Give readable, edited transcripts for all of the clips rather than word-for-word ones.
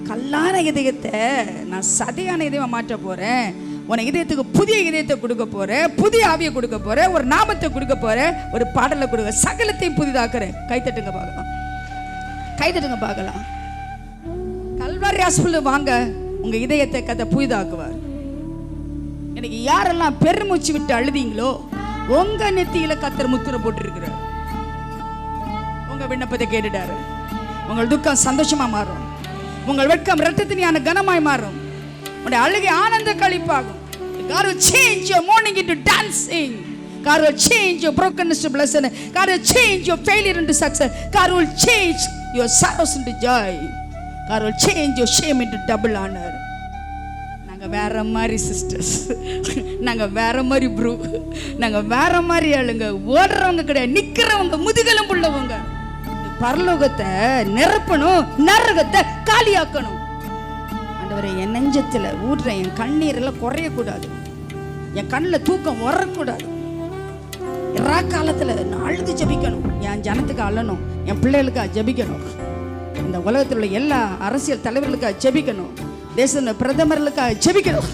கல்லான இதயத்தை நான் சதையான இதயமா மாற்ற போறேன். உனக்கு இதயத்துக்கு புதிய இதயத்தை கொடுக்க போறேன், புதிய ஆவியை கொடுக்க போறேன், ஒரு நாமத்தை கொடுக்க போறேன், ஒரு பாடலை கொடுக்க, சகலத்தையும் புதிதாக்குறேன். கைத்தட்டுங்க பார்க்கலாம், கைத்தட்டுங்க பார்க்கலாம். கல்வாரி ஹாஸ்பிட்டல் வாங்க, உங்க இதயத்தை கதை புதிதாக்குவார். எனக்கு யாரெல்லாம் பெருமூச்சு விட்டு அழுதீங்களோ உங்க நெத்தியில கத்தர் முத்திரை போட்டிருக்கிறார். உங்க விண்ணப்பத்தை கேட்டுட்டாரு. உங்கள் துக்கம் சந்தோஷமா மாறும், உங்கள் வெட்கம் இரத்தத்தினியான கனமாய் மாறும், உங்களுடைய அழுகை ஆனந்த கழிப்பாகும். God will change your mourning into dancing. God will change your brokenness to blessing. God will change your failure into success. God will change your sorrows into joy. God will change your shame into double honor. நாங்க வேற மாதிரி sisters, நாங்க வேற மாதிரி Bru, நாங்க வேற மாதிரி ஆளுங்க. ஓடுறவங்க கிடையாது, நிக்கிறவங்க, முதுகெலும் உள்ளவங்க. பரலோகத்தை நிரப்பணும், நரகத்தை காலியாக்கணும். ஆண்டவரே, என் நெஞ்சத்துல ஊடுற என் கண்ணீரெல்லாம் குறையக்கூடாது, என் கண்ணில் தூக்கம் வரக்கூடாது. எல்லா காலத்துல நான் அழுது ஜபிக்கணும், என் ஜனத்துக்கு அழணும், என் பிள்ளைகளுக்காக ஜபிக்கணும், இந்த உலகத்தில் உள்ள எல்லா அரசியல் தலைவர்களுக்காக ஜபிக்கணும், தேச பிரதமர்களுக்காக ஜபிக்கணும்.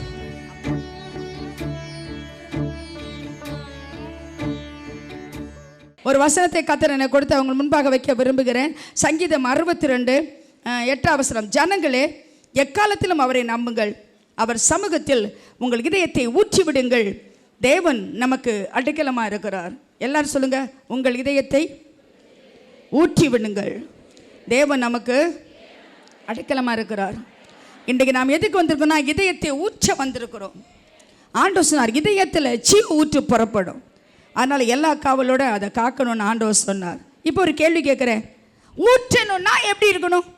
ஒரு வசனத்தை கர்த்தர் எனக்கு கொடுத்து அவங்க முன்பாக வைக்க விரும்புகிறேன். சங்கீதம் 62:8 ஜனங்களே, எக்காலத்திலும் அவரை நம்புங்கள், அவர் சமூகத்தில் உங்கள் இதயத்தை ஊற்றி விடுங்கள். தேவன் நமக்கு அடைக்கலமாக இருக்கிறார். எல்லாரும் சொல்லுங்க, உங்கள் இதயத்தை ஊற்றி விடுங்கள். தேவன் நமக்கு அடைக்கலமாக இருக்கிறார். இன்றைக்கு நாம் எதுக்கு வந்திருக்கோம்னா, இதயத்தை ஊற்ற வந்திருக்கிறோம். ஆண்டவர் சொன்னார், இதயத்தில் ஜீவ ஊற்று புறப்படும், அதனால் எல்லா காவலோட அதை காக்கணும்னு ஆண்டவர் சொன்னார். இப்போ ஒரு கேள்வி கேட்குறேன், ஊற்றணும்னா எப்படி இருக்கணும்?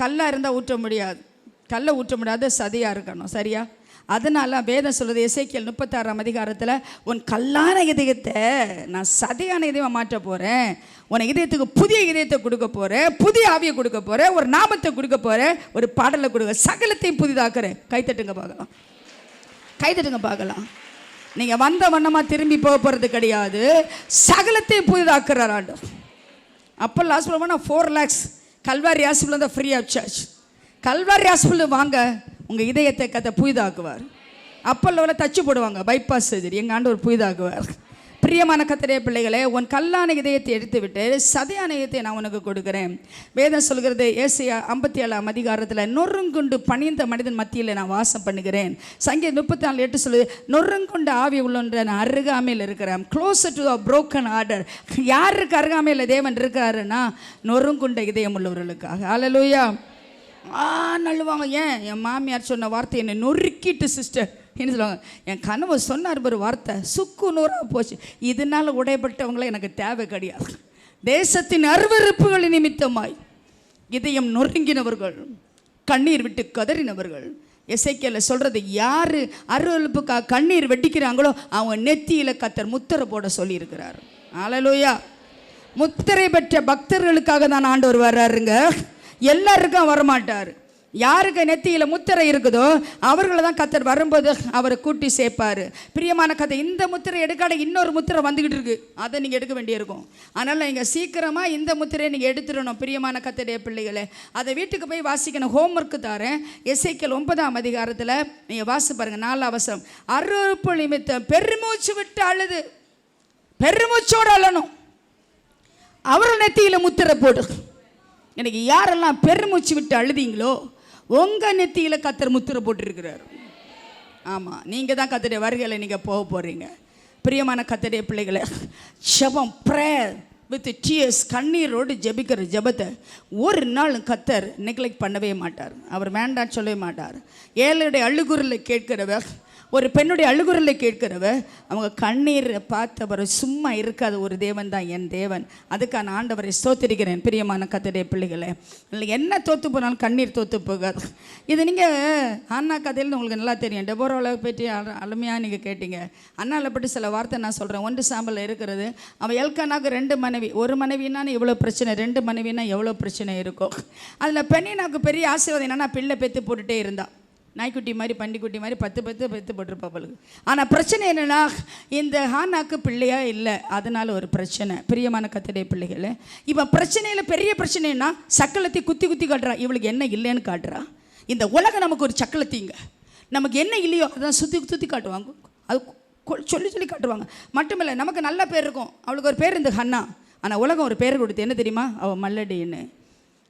கல்லாக இருந்தால் ஊற்ற முடியாது, கல்லை ஊற்ற முடியாத சதியாக இருக்கணும், சரியா? அதனால வேதம் சொல்கிறது, எசேக்கியேல் 36 உன் கல்லான இதயத்தை நான் சதையான இதயமாக மாற்ற போகிறேன், உன் இதயத்துக்கு புதிய இதயத்தை கொடுக்க போகிறேன், புதிய ஆவியை கொடுக்க போகிறேன், ஒரு நாமத்தை கொடுக்க போகிறேன், ஒரு பாடலை கொடுக்க, சகலத்தையும் புதிதாக்குறேன். கைத்தட்டுங்க பார்க்கலாம், கைத்தட்டுங்க பார்க்கலாம். நீங்கள் வந்த வண்ணமாக திரும்பி போக போகிறது கிடையாது, சகலத்தையும் புதிதாக்குறார் ஆண்டவர். அப்போ லாஸ்ட் போனால் 4 lakhs கல்வாரி ஹாஸ்பிட்டல் தான் free of charge. Calvary hospital வாங்க, உங்கள் இதயத்தை கதை புதிதாக்குவார். அப்போல்லாம் தச்சு போடுவாங்க, பைபாஸ் சர்ஜரி, எங்கள் ஆண்டவர் புதிதாக்குவார். பிரியமான கர்த்தருடைய பிள்ளைகளே, உன் கல்லான இதயத்தை எடுத்து விட்டு சதையான இதயத்தை நான் உனக்கு கொடுக்குறேன். வேதம் சொல்கிறது, ஏசாயா 57 நொறுங்குண்டு பணிந்த மனிதன் மத்தியில் நான் வாசம் பண்ணுகிறேன். சங்கீதம் 34:8 சொல்லுது, நொறுங்குண்டு ஆவி உள்ளன்ற நான் அருகாமையில் இருக்கிறேன். Closer to the broken hearted. யாருக்கு அருகாமையில் தேவன் இருக்காருன்னா, நொறுங்குண்ட இதயம் உள்ளவர்களுக்காக. ஹல்லேலூயா. நல்லுவாங்க. ஏன் என் மாமியார் சொன்ன வார்த்தை என்னை நொறுக்கிட்டு சிஸ்டர் என்ன சொல்லுவாங்க, என் கனவு சொன்னார் ஒரு வார்த்தை, சுக்கு நூறாக போச்சு. இதனால் உடையப்பட்டவங்கள எனக்கு தேவை கிடையாது. தேசத்தின் அருவருப்புகள் நிமித்தமாய் இதயம் நொறுங்கினவர்கள், கண்ணீர் விட்டு கதறினவர்கள். எசேக்கியேல் சொல்கிறது, யார் அருவருப்புக்காக கண்ணீர் வெட்டிக்கிறாங்களோ அவங்க நெத்தியில் கர்த்தர் முத்திரை போட சொல்லியிருக்கிறார். ஹல்லேலூயா. முத்திரை பெற்ற பக்தர்களுக்காக தான் ஆண்டவர் வர்றாருங்க, எல்லாருக்கும் வரமாட்டார். யாருக்கு நெத்தியில் முத்திரை இருக்குதோ அவர்களை தான் கர்த்தர் வரும்போது அவரை கூட்டி சேர்ப்பார். பிரியமான கதை, இந்த முத்திரை எடுக்காத இன்னொரு முத்திரை வந்துக்கிட்டு இருக்கு, அதை நீங்கள் எடுக்க வேண்டியிருக்கும். அதனால் நீங்கள் சீக்கிரமாக இந்த முத்திரையை நீங்கள் எடுத்துடணும். பிரியமான கர்த்தருடைய பிள்ளைகளை, அதை வீட்டுக்கு போய் வாசிக்கணும். ஹோம்ஒர்க்கு தரேன். எசேக்கியேல் 9 நீங்கள் வாசி பாருங்கள். 4 அருவருப்பு நிமித்தம் பெருமூச்சு விட்டு அழுது, பெருமூச்சோடு அழணும், அவர்கள் நெத்தியில் முத்திரை போடு. எனக்கு யாரெல்லாம் பெருமூச்சு விட்டு அழுதீங்களோ உங்கள் நெத்தியில் கர்த்தர் முத்திரை போட்டிருக்கிறார். ஆமாம், நீங்கள் தான் கர்த்தருடைய வருகையில் நீங்கள் போக போகிறீங்க. பிரியமான கர்த்தருடைய பிள்ளைகளை, ஜெபம், ப்ரேயர் வித் டியர்ஸ், கண்ணீரோடு ஜெபிக்கிற ஜெபத்தை ஒரு நாள் கர்த்தர் நெக்லெக்ட் பண்ணவே மாட்டார். அவர் வேண்டான்னு சொல்லவே மாட்டார். ஏழையுடைய அழுகுரலை கேட்கிறவர், ஒரு பெண்ணுடைய அழுகுரலை கேட்கிறவர், அவங்க கண்ணீரை பார்த்தவர் சும்மா இருக்காத ஒரு தேவன் தான் என் தேவன். அதுக்கான ஆண்டவரை ஸ்தோத்திரிக்கிறேன். பிரியமான கர்த்தருடைய பிள்ளைகளை, இல்லை என்ன தோற்று போனாலும் கண்ணீர் தோற்று போகாது. இது நீங்கள் அண்ணா கதையில் உங்களுக்கு நல்லா தெரியும். டெபோராவை பற்றி அருமையாக நீங்கள் கேட்டீங்க. அண்ணாவில் பற்றி சில வார்த்தை நான் சொல்கிறேன். 1 சாம்பல் இருக்கிறது. அவன் எல்கானாக்கு 2 மனைவி. ஒரு மனைவினா எவ்வளோ பிரச்சனை, 2 மனைவினா எவ்வளோ பிரச்சனை இருக்கும். அதில் பெண்ணினாக்கு பெரிய ஆசீர்வாதம் என்னென்னா, பிள்ளை பெற்று போட்டுகிட்டே இருந்தான். நாய்க்குட்டி மாதிரி பண்டிக்குட்டி மாதிரி 10 பெத்து போட்டிருப்பா அவளுக்கு. ஆனால் பிரச்சனை என்னென்னா, இந்த ஹானாக்கு பிள்ளையா இல்லை, அதனால ஒரு பிரச்சனை. பிரியமான கர்த்தருடைய பிள்ளைகளை, இப்போ பிரச்சனையில் பெரிய பிரச்சனைன்னா சக்கலத்தை குத்தி குத்தி காட்டுறா. இவளுக்கு என்ன இல்லைன்னு காட்டுறா. இந்த உலகம் நமக்கு ஒரு சக்கலத்தீங்க, நமக்கு என்ன இல்லையோ அதான் சுற்றி காட்டுவாங்க, அது சொல்லி காட்டுவாங்க. மட்டுமில்லை, நமக்கு நல்ல பேர் இருக்கும். அவளுக்கு ஒரு பேர் இந்த ஹன்னா, ஆனால் உலகம் ஒரு பேர் கொடுத்து என்ன தெரியுமா, அவள் மல்லடின்னு,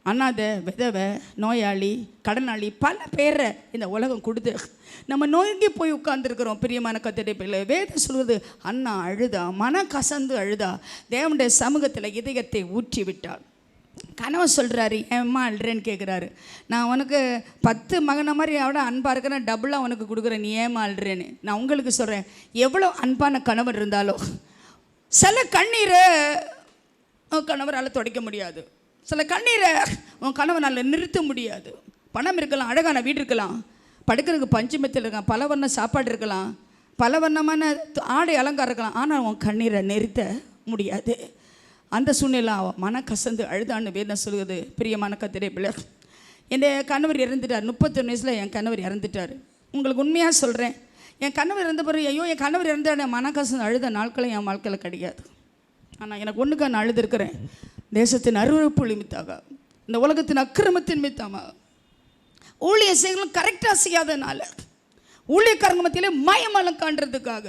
அனாதை, விதவை, நோயாளி, கடனாளி, பல பேரை இந்த உலகம் கொடுத்து நம்ம நோங்கி போய் உட்கார்ந்துருக்கிறோம். பிரியமான கர்த்தருடைய பிள்ளை, வேதம் சொல்வது, அண்ணா அழுதா, மன கசந்து அழுதா, தேவனுடைய சமூகத்தில் இதயத்தை ஊற்றி விட்டாள். கணவன் சொல்கிறாரு, ஏம்மா அழுறேன்னு கேட்குறாரு. நான் உனக்கு 10 மகனை மாதிரி அவட அன்பாக இருக்கிறேன், டபுளாக உனக்கு கொடுக்குறேன், நீ ஏம்மா அழுறேன்னு. நான் உங்களுக்கு சொல்கிறேன், எவ்வளோ அன்பான கணவன் இருந்தாலும் சில கண்ணீரை கணவரால் துடைக்க முடியாது, சில கண்ணீரை உன் கணவனால் நிறுத்த முடியாது. பணம் இருக்கலாம், அழகான வீடு இருக்கலாம், படுக்கிறதுக்கு பஞ்சமெத்தில் இருக்கலாம், பல வண்ண சாப்பாடு இருக்கலாம், பல வண்ணமான ஆடை அலங்காரம் இருக்கலாம், ஆனால் உன் கண்ணீரை நிறுத்த முடியாது. அந்த சூழ்நிலை அவன் மன கசந்து அழுதான்னு வேதம் சொல்லுது. பிரியமான கர்த்தருடைய பிள்ளை, என் கணவர் இறந்துட்டார். 31 வயசில் என் கணவர் இறந்துட்டார். உங்களுக்கு உண்மையாக சொல்கிறேன், என் கணவர் இறந்த பிறகு ஐயோ என் கணவர் இறந்தால் மன கசந்து அழுத நாட்களும் என் வாழ்க்கையில் கிடையாது. ஆனால் எனக்கு ஒன்றுக்காக நான் அழுதுருக்கிறேன். தேசத்தின் அருவருப்பு நிமித்தாக, இந்த உலகத்தின் அக்கிரமத்தின் நிமித்தமாக, ஊழிய செய்களும் கரெக்டாக செய்யாதனால, ஊழியக்காரங்க மத்தியிலே மயமலம் காண்றதுக்காக,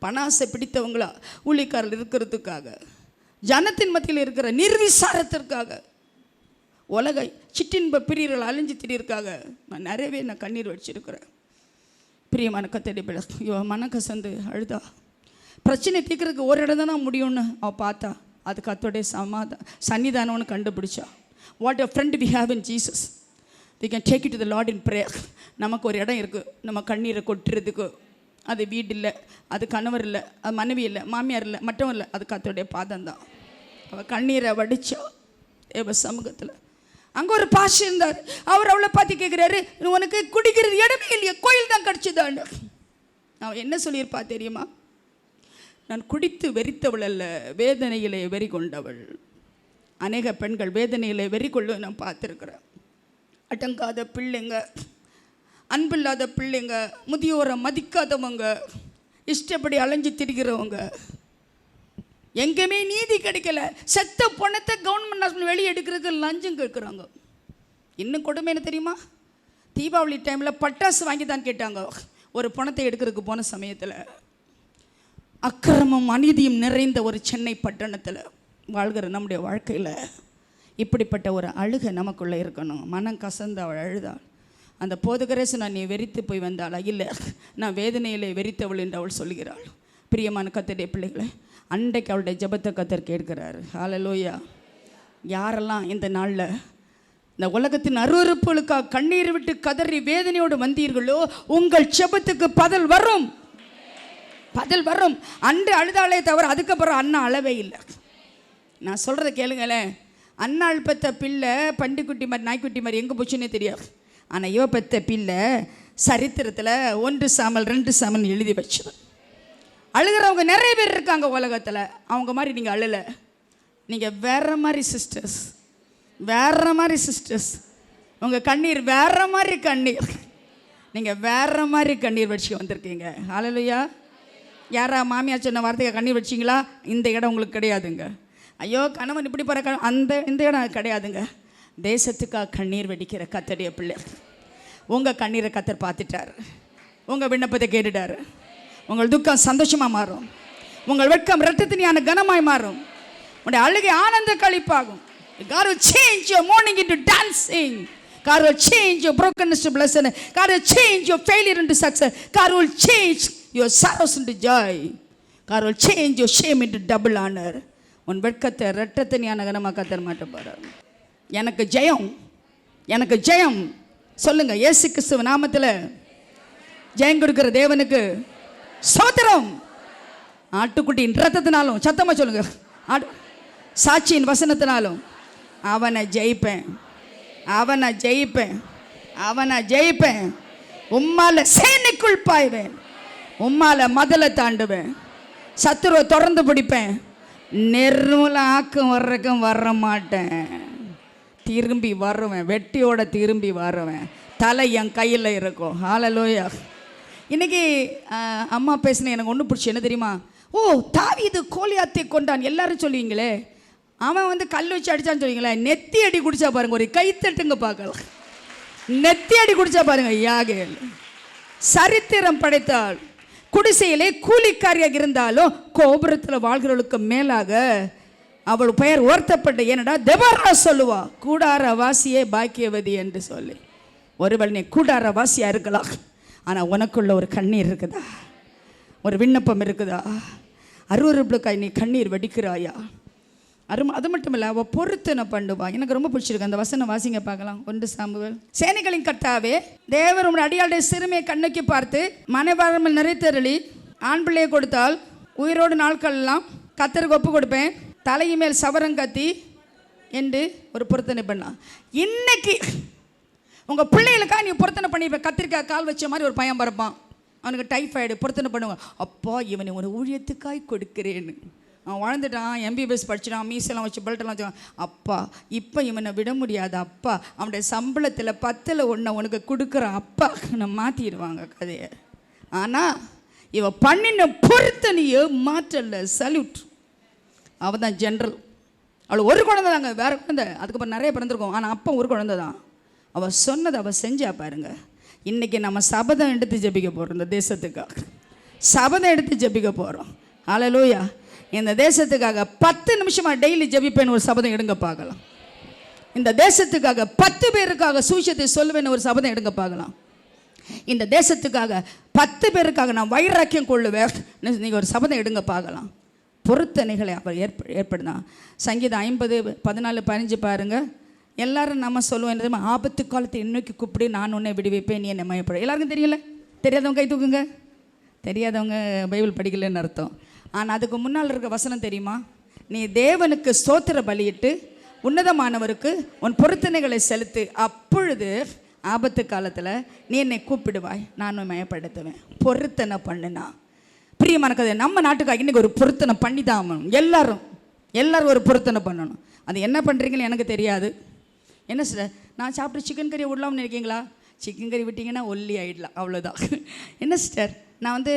பணாசை பிடித்தவங்களா ஊழியக்காரர்கள் இருக்கிறதுக்காக, ஜனத்தின் மத்தியில் இருக்கிற நிர்விசாரத்திற்காக, உலக சிற்றின்ப பிரியர்கள் அழிஞ்சு திடீர்க்காக நான் நிறையவே கண்ணீர் வச்சிருக்கிறேன். பிரியமான கர்த்தருடைய பிள்ளை, இவன் மன கசந்து அழுதா. பிரச்சனை தீர்க்கறதுக்கு ஒரு இடம் தானே முடியும்னு அவள் பார்த்தா, அது கர்த்தருடைய சன்னிதானம்னு கண்டுபிடிச்சா. What a friend we have in Jesus, we can take it to the Lord in prayer. நமக்கு ஒரு இடம் இருக்குது, நம்ம கண்ணீரை கொட்டுறதுக்கு. அது வீடு இல்லை, அது கணவர் இல்லை, அது மனைவி இல்லை, மாமியார் இல்லை, மற்றவங்க இல்லை, அது கர்த்தருடைய பாதம் தான். அவள் கண்ணீரை வடிச்சா தேவ சமூகத்தில். அங்கே ஒரு பாஷை இருந்தார், அவர் அவளை பார்த்து கேட்குறாரு, உனக்கு குடிக்கிறது இடமே இல்லையா, கோயில் தான் கிடச்சிதான்னு. அவன் என்ன சொல்லியிருப்பா தெரியுமா, நான் குடித்து வெறித்தவள் அல்ல, வேதனையிலே வெறி கொண்டவள். அநேக பெண்கள் வேதனையிலே வெறி கொள்ள நான் பார்த்துருக்குறேன். அடங்காத பிள்ளைங்க, அன்பில்லாத பிள்ளைங்க, முதியோரை மதிக்காதவங்க, இஷ்டப்படி அலைஞ்சு திரிகிறவங்க, எங்கேயுமே நீதி கிடைக்கல. செத்த பணத்தை கவர்மெண்ட் ஹாஸ்பிட்டல் வெளியே எடுக்கிறதுக்கு லஞ்சம் கேட்குறாங்க. இன்னும் கொடுமை என்ன தெரியுமா, தீபாவளி டைமில் பட்டாசு வாங்கி தான் கேட்டாங்க. ஒரு பணத்தை எடுக்கிறதுக்கு போன சமயத்தில் அக்கிரமம் அநீதியும் நிறைந்த ஒரு சென்னை பட்டணத்தில் வாழ்கிற நம்முடைய வாழ்க்கையில் இப்படிப்பட்ட ஒரு அழுகை நமக்குள்ளே இருக்கணும். மனம் கசந்து அவள் அழுதாள். அந்த போதகரேசு, நான் நீ வெறித்து போய் வந்தாளா, இல்லை நான் வேதனையிலே வெறித்தவள் என்று அவள் சொல்கிறாள். பிரியமான கர்த்தருடைய பிள்ளைகளை, அன்றைக்கு அவளுடைய ஜெபத்தை கர்த்தர் கேட்கிறார். ஹல்லேலூயா. யாரெல்லாம் இந்த நாளில் இந்த உலகத்தின் அருவருப்புகளுக்காக கண்ணீர் விட்டு கதறி வேதனையோடு வந்தீர்களோ, உங்கள் ஜெபத்துக்கு பதில் வரும், பதில் வரும். அன்று அழுதாலே தவிர அதுக்கப்புறம் அண்ணா அழவே இல்லை. நான் சொல்கிறத கேளுங்களேன், அண்ணாள் பெற்ற பிள்ளை பண்டிக்குட்டி மாதிரி நாய்க்குட்டி மாதிரி எங்கே போச்சுன்னே தெரியாது. ஆனால் இவ பெற்ற பிள்ளை சரித்திரத்தில் 1 சாமுவேல் 2 சாமுவேல் எழுதி வச்சது. அழுகிறவங்க நிறைய பேர் இருக்காங்க உலகத்தில், அவங்க மாதிரி நீங்கள் அழலை. நீங்கள் வேற மாதிரி சிஸ்டர்ஸ், வேற மாதிரி சிஸ்டர்ஸ், உங்கள் கண்ணீர் வேற மாதிரி கண்ணீர், நீங்கள் வேற மாதிரி கண்ணீர் வச்சுக்க வந்திருக்கீங்க. ஹல்லேலூயா. யாரா மாமியார் சொன்ன வார்த்தையை கண்ணீர் வச்சிங்களா, இந்த இடம் உங்களுக்கு கிடையாதுங்க. ஐயோ கணவன் இப்படி போகிற இந்த இடம் கிடையாதுங்க. தேசத்துக்காக கண்ணீர் வெடிக்கிற கர்த்தருடைய பிள்ளை, உங்கள் கண்ணீரை கர்த்தர் பார்த்துட்டார், உங்கள் விண்ணப்பத்தை கேட்டுட்டார். உங்கள் துக்கம் சந்தோஷமாக மாறும், உங்கள் வெட்கம் இரத்தத்தினியான கனமாய் மாறும், உங்களுடைய அழுகை ஆனந்த கழிப்பாகும். God will change your mourning into dancing. God will change your brokenness to blessing. God will change your failure into success. God will change your sorrows into joy. God will change your shame into double honor. உன் வெட்கத்தை இரட்டத்தினியான கனமாக கர்த்தர் மாட்ட போறார். எனக்கு ஜெயம், எனக்கு ஜெயம் சொல்லுங்க. இயேசு கிறிஸ்துவ நாமத்தில் ஜெயம் கொடுக்கிற தேவனுக்கு ஸ்தோத்திரம். ஆட்டுக்குட்டியின் இரத்தத்தினாலும், சத்தமா சொல்லுங்க, சாட்சியின் வசனத்தினாலும் அவனை ஜெயிப்பேன், அவனை ஜெயிப்பேன், அவனை ஜெயிப்பேன். உம்மால சேனைக்குள் பாய்வேன், உம்மால மதலை தாண்டுவேன், சத்துருவை தொடர்ந்து பிடிப்பேன், நிர்மூல ஆக்கம் வர்றக்கும் வர மாட்டேன். திரும்பி வருவேன், வெட்டியோட திரும்பி வருவேன், தலை என் கையில் இருக்கும். ஹல்லேலூயா. இன்னைக்கு அம்மா பேசின எனக்கு ஒன்று பிடிச்சி என்ன தெரியுமா? ஓ, தாவீது கோலியாத்தை கொண்டான் எல்லாரும் சொல்லுவீங்களே, அவன் வந்து கல் வச்சு அடிச்சான்னு சொல்லுவீங்களே, நெத்தி அடி குடிச்சா பாருங்க, ஒரு கைத்தட்டுங்க பார்க்கலாம். நெத்தி அடி குடிச்சா பாருங்க. யாகேல் சரித்திரம் படைத்தாள், குடிசையிலே கூலிக்காரியாக இருந்தாலும் கோபுரத்தில் வாழ்கிறவளுக்கு மேலாக அவள் பெயர் உயர்த்தப்பட்ட. ஏனடா தெபோரா சொல்லுவா, கூடார வாசியே பாக்கியவதி என்று சொல்லி. ஒருவள் நீ கூடார வாசியா இருக்கலாம், ஆனால் உனக்குள்ள ஒரு கண்ணீர் இருக்குதா, ஒரு விண்ணப்பம் இருக்குதா, அருவருப்புக்காய் நீ கண்ணீர் வடிக்கிறாயா? அது மட்டும் இல்லை, அவள் பொறுத்தனை பண்ணுவா. எனக்கு ரொம்ப பிடிச்சிருக்கு அந்த வசனம், வாசிங்க பார்க்கலாம். 1 சாமுவேல். சேனைகளின் கர்த்தாவே தேவர் உம்முடைய அடியாளுடைய சிறுமையை கண்ணுக்கு பார்த்து மனைவாரமல் நிறைத்தருளி ஆண் பிள்ளையை கொடுத்தால் உயிரோடு நாட்கள் எல்லாம் கர்த்தருக்கு ஒப்பு கொடுப்பேன், தலையின் மேல் சவரம் கத்தி என்று ஒரு பொருத்தனை பண்ணலாம். இன்னைக்கு உங்கள் பிள்ளைகளுக்காக நீ பொருத்தனை பண்ணிப்ப. கத்திரிக்காய் கால் வச்ச மாதிரி ஒரு பையன் பறப்பான், அவனுக்கு டைஃபாய்டு, பொருத்தனை பண்ணுவாங்க. அப்பா இவனை ஒரு ஊழியத்துக்காய் கொடுக்கிறேன்னு. அவன் வாழ்ந்துட்டான், எம்பிபிஎஸ் படிச்சிட்டான், மீசெல்லாம் வச்சு பெல்ட்டெல்லாம் வச்சுக்கான். அப்பா இப்போ இவனை விட முடியாது, அப்பா அவனுடைய சம்பளத்தில் 10ல் 1 உனக்கு கொடுக்குறான், அப்பா நான் மாற்றிடுவாங்க கதையை. ஆனால் இவன் பண்ணின பொருத்தனையோ மாற்றல. சல்யூட். அவள் தான் ஜென்ரல். அவள் ஒரு குழந்தை தாங்க, வேற குழந்தை அதுக்கப்புறம் நிறைய பிறந்திருக்கும், ஆனால் அப்போ ஒரு குழந்தை தான். அவள் சொன்னதை அவள் செஞ்சா பாருங்க. இன்றைக்கி நம்ம சபதம் எடுத்து ஜெபிக்க போகிறோம், இந்த தேசத்துக்காக சபதம் எடுத்து ஜெபிக்க போகிறோம். ஹல்லேலூயா. இந்த தேசத்துக்காக 10 நிமிஷமாக டெய்லி ஜெபிப்பேன்னு ஒரு சபதம் எடுங்க பார்க்கலாம். இந்த தேசத்துக்காக 10 பேருக்காக சூஷத்தை சொல்லுவேன்னு ஒரு சபதம் எடுங்க பார்க்கலாம். இந்த தேசத்துக்காக 10 பேருக்காக நான் வைராக்கியம் கொள்ளுவேன், நீங்கள் ஒரு சபதம் எடுங்க பார்க்கலாம். பொருத்தனைகளை அவர் ஏற்படுதான். சங்கீதம் 50:14-15 பாருங்கள். எல்லாரும் நம்ம சொல்லுவோம், ஆபத்து காலத்தை இன்னைக்கு கூப்பிடு, நான் உன்னை விடுவிப்பேன், நீ என்னை மயப்பட. எல்லாருக்கும் தெரியல? தெரியாதவங்க கை தூக்குங்க. தெரியாதவங்க பைபிள் படிக்கலன்னு அர்த்தம். ஆனால் அதுக்கு முன்னால் இருக்க வசனம் தெரியுமா? நீ தேவனுக்கு ஸ்தோத்திர பலியிட்டு உன்னதமானவருக்கு உன் பொருத்தனைகளை செலுத்து, அப்பொழுது ஆபத்து காலத்தில் நீ என்னை கூப்பிடுவாய், நான் மயப்படுத்துவேன். பொருத்தனை பண்ணுனா பிரியமான கதை. நம்ம நாட்டுக்காக இன்றைக்கி ஒரு பொருத்தனை பண்ணி தான் ஆகணும். எல்லாரும் ஒரு பொருத்தனை பண்ணணும். அது என்ன பண்ணுறீங்கன்னு எனக்கு தெரியாது. என்ன சார், நான் சாப்பிட்டு சிக்கன் கறி விடலாம்னு நினைக்கிங்களா? சிக்கன் கறி விட்டிங்கன்னா ஒல்லி ஆகிடலாம், அவ்வளோதான். என்ன சிஸ்டர், நான் வந்து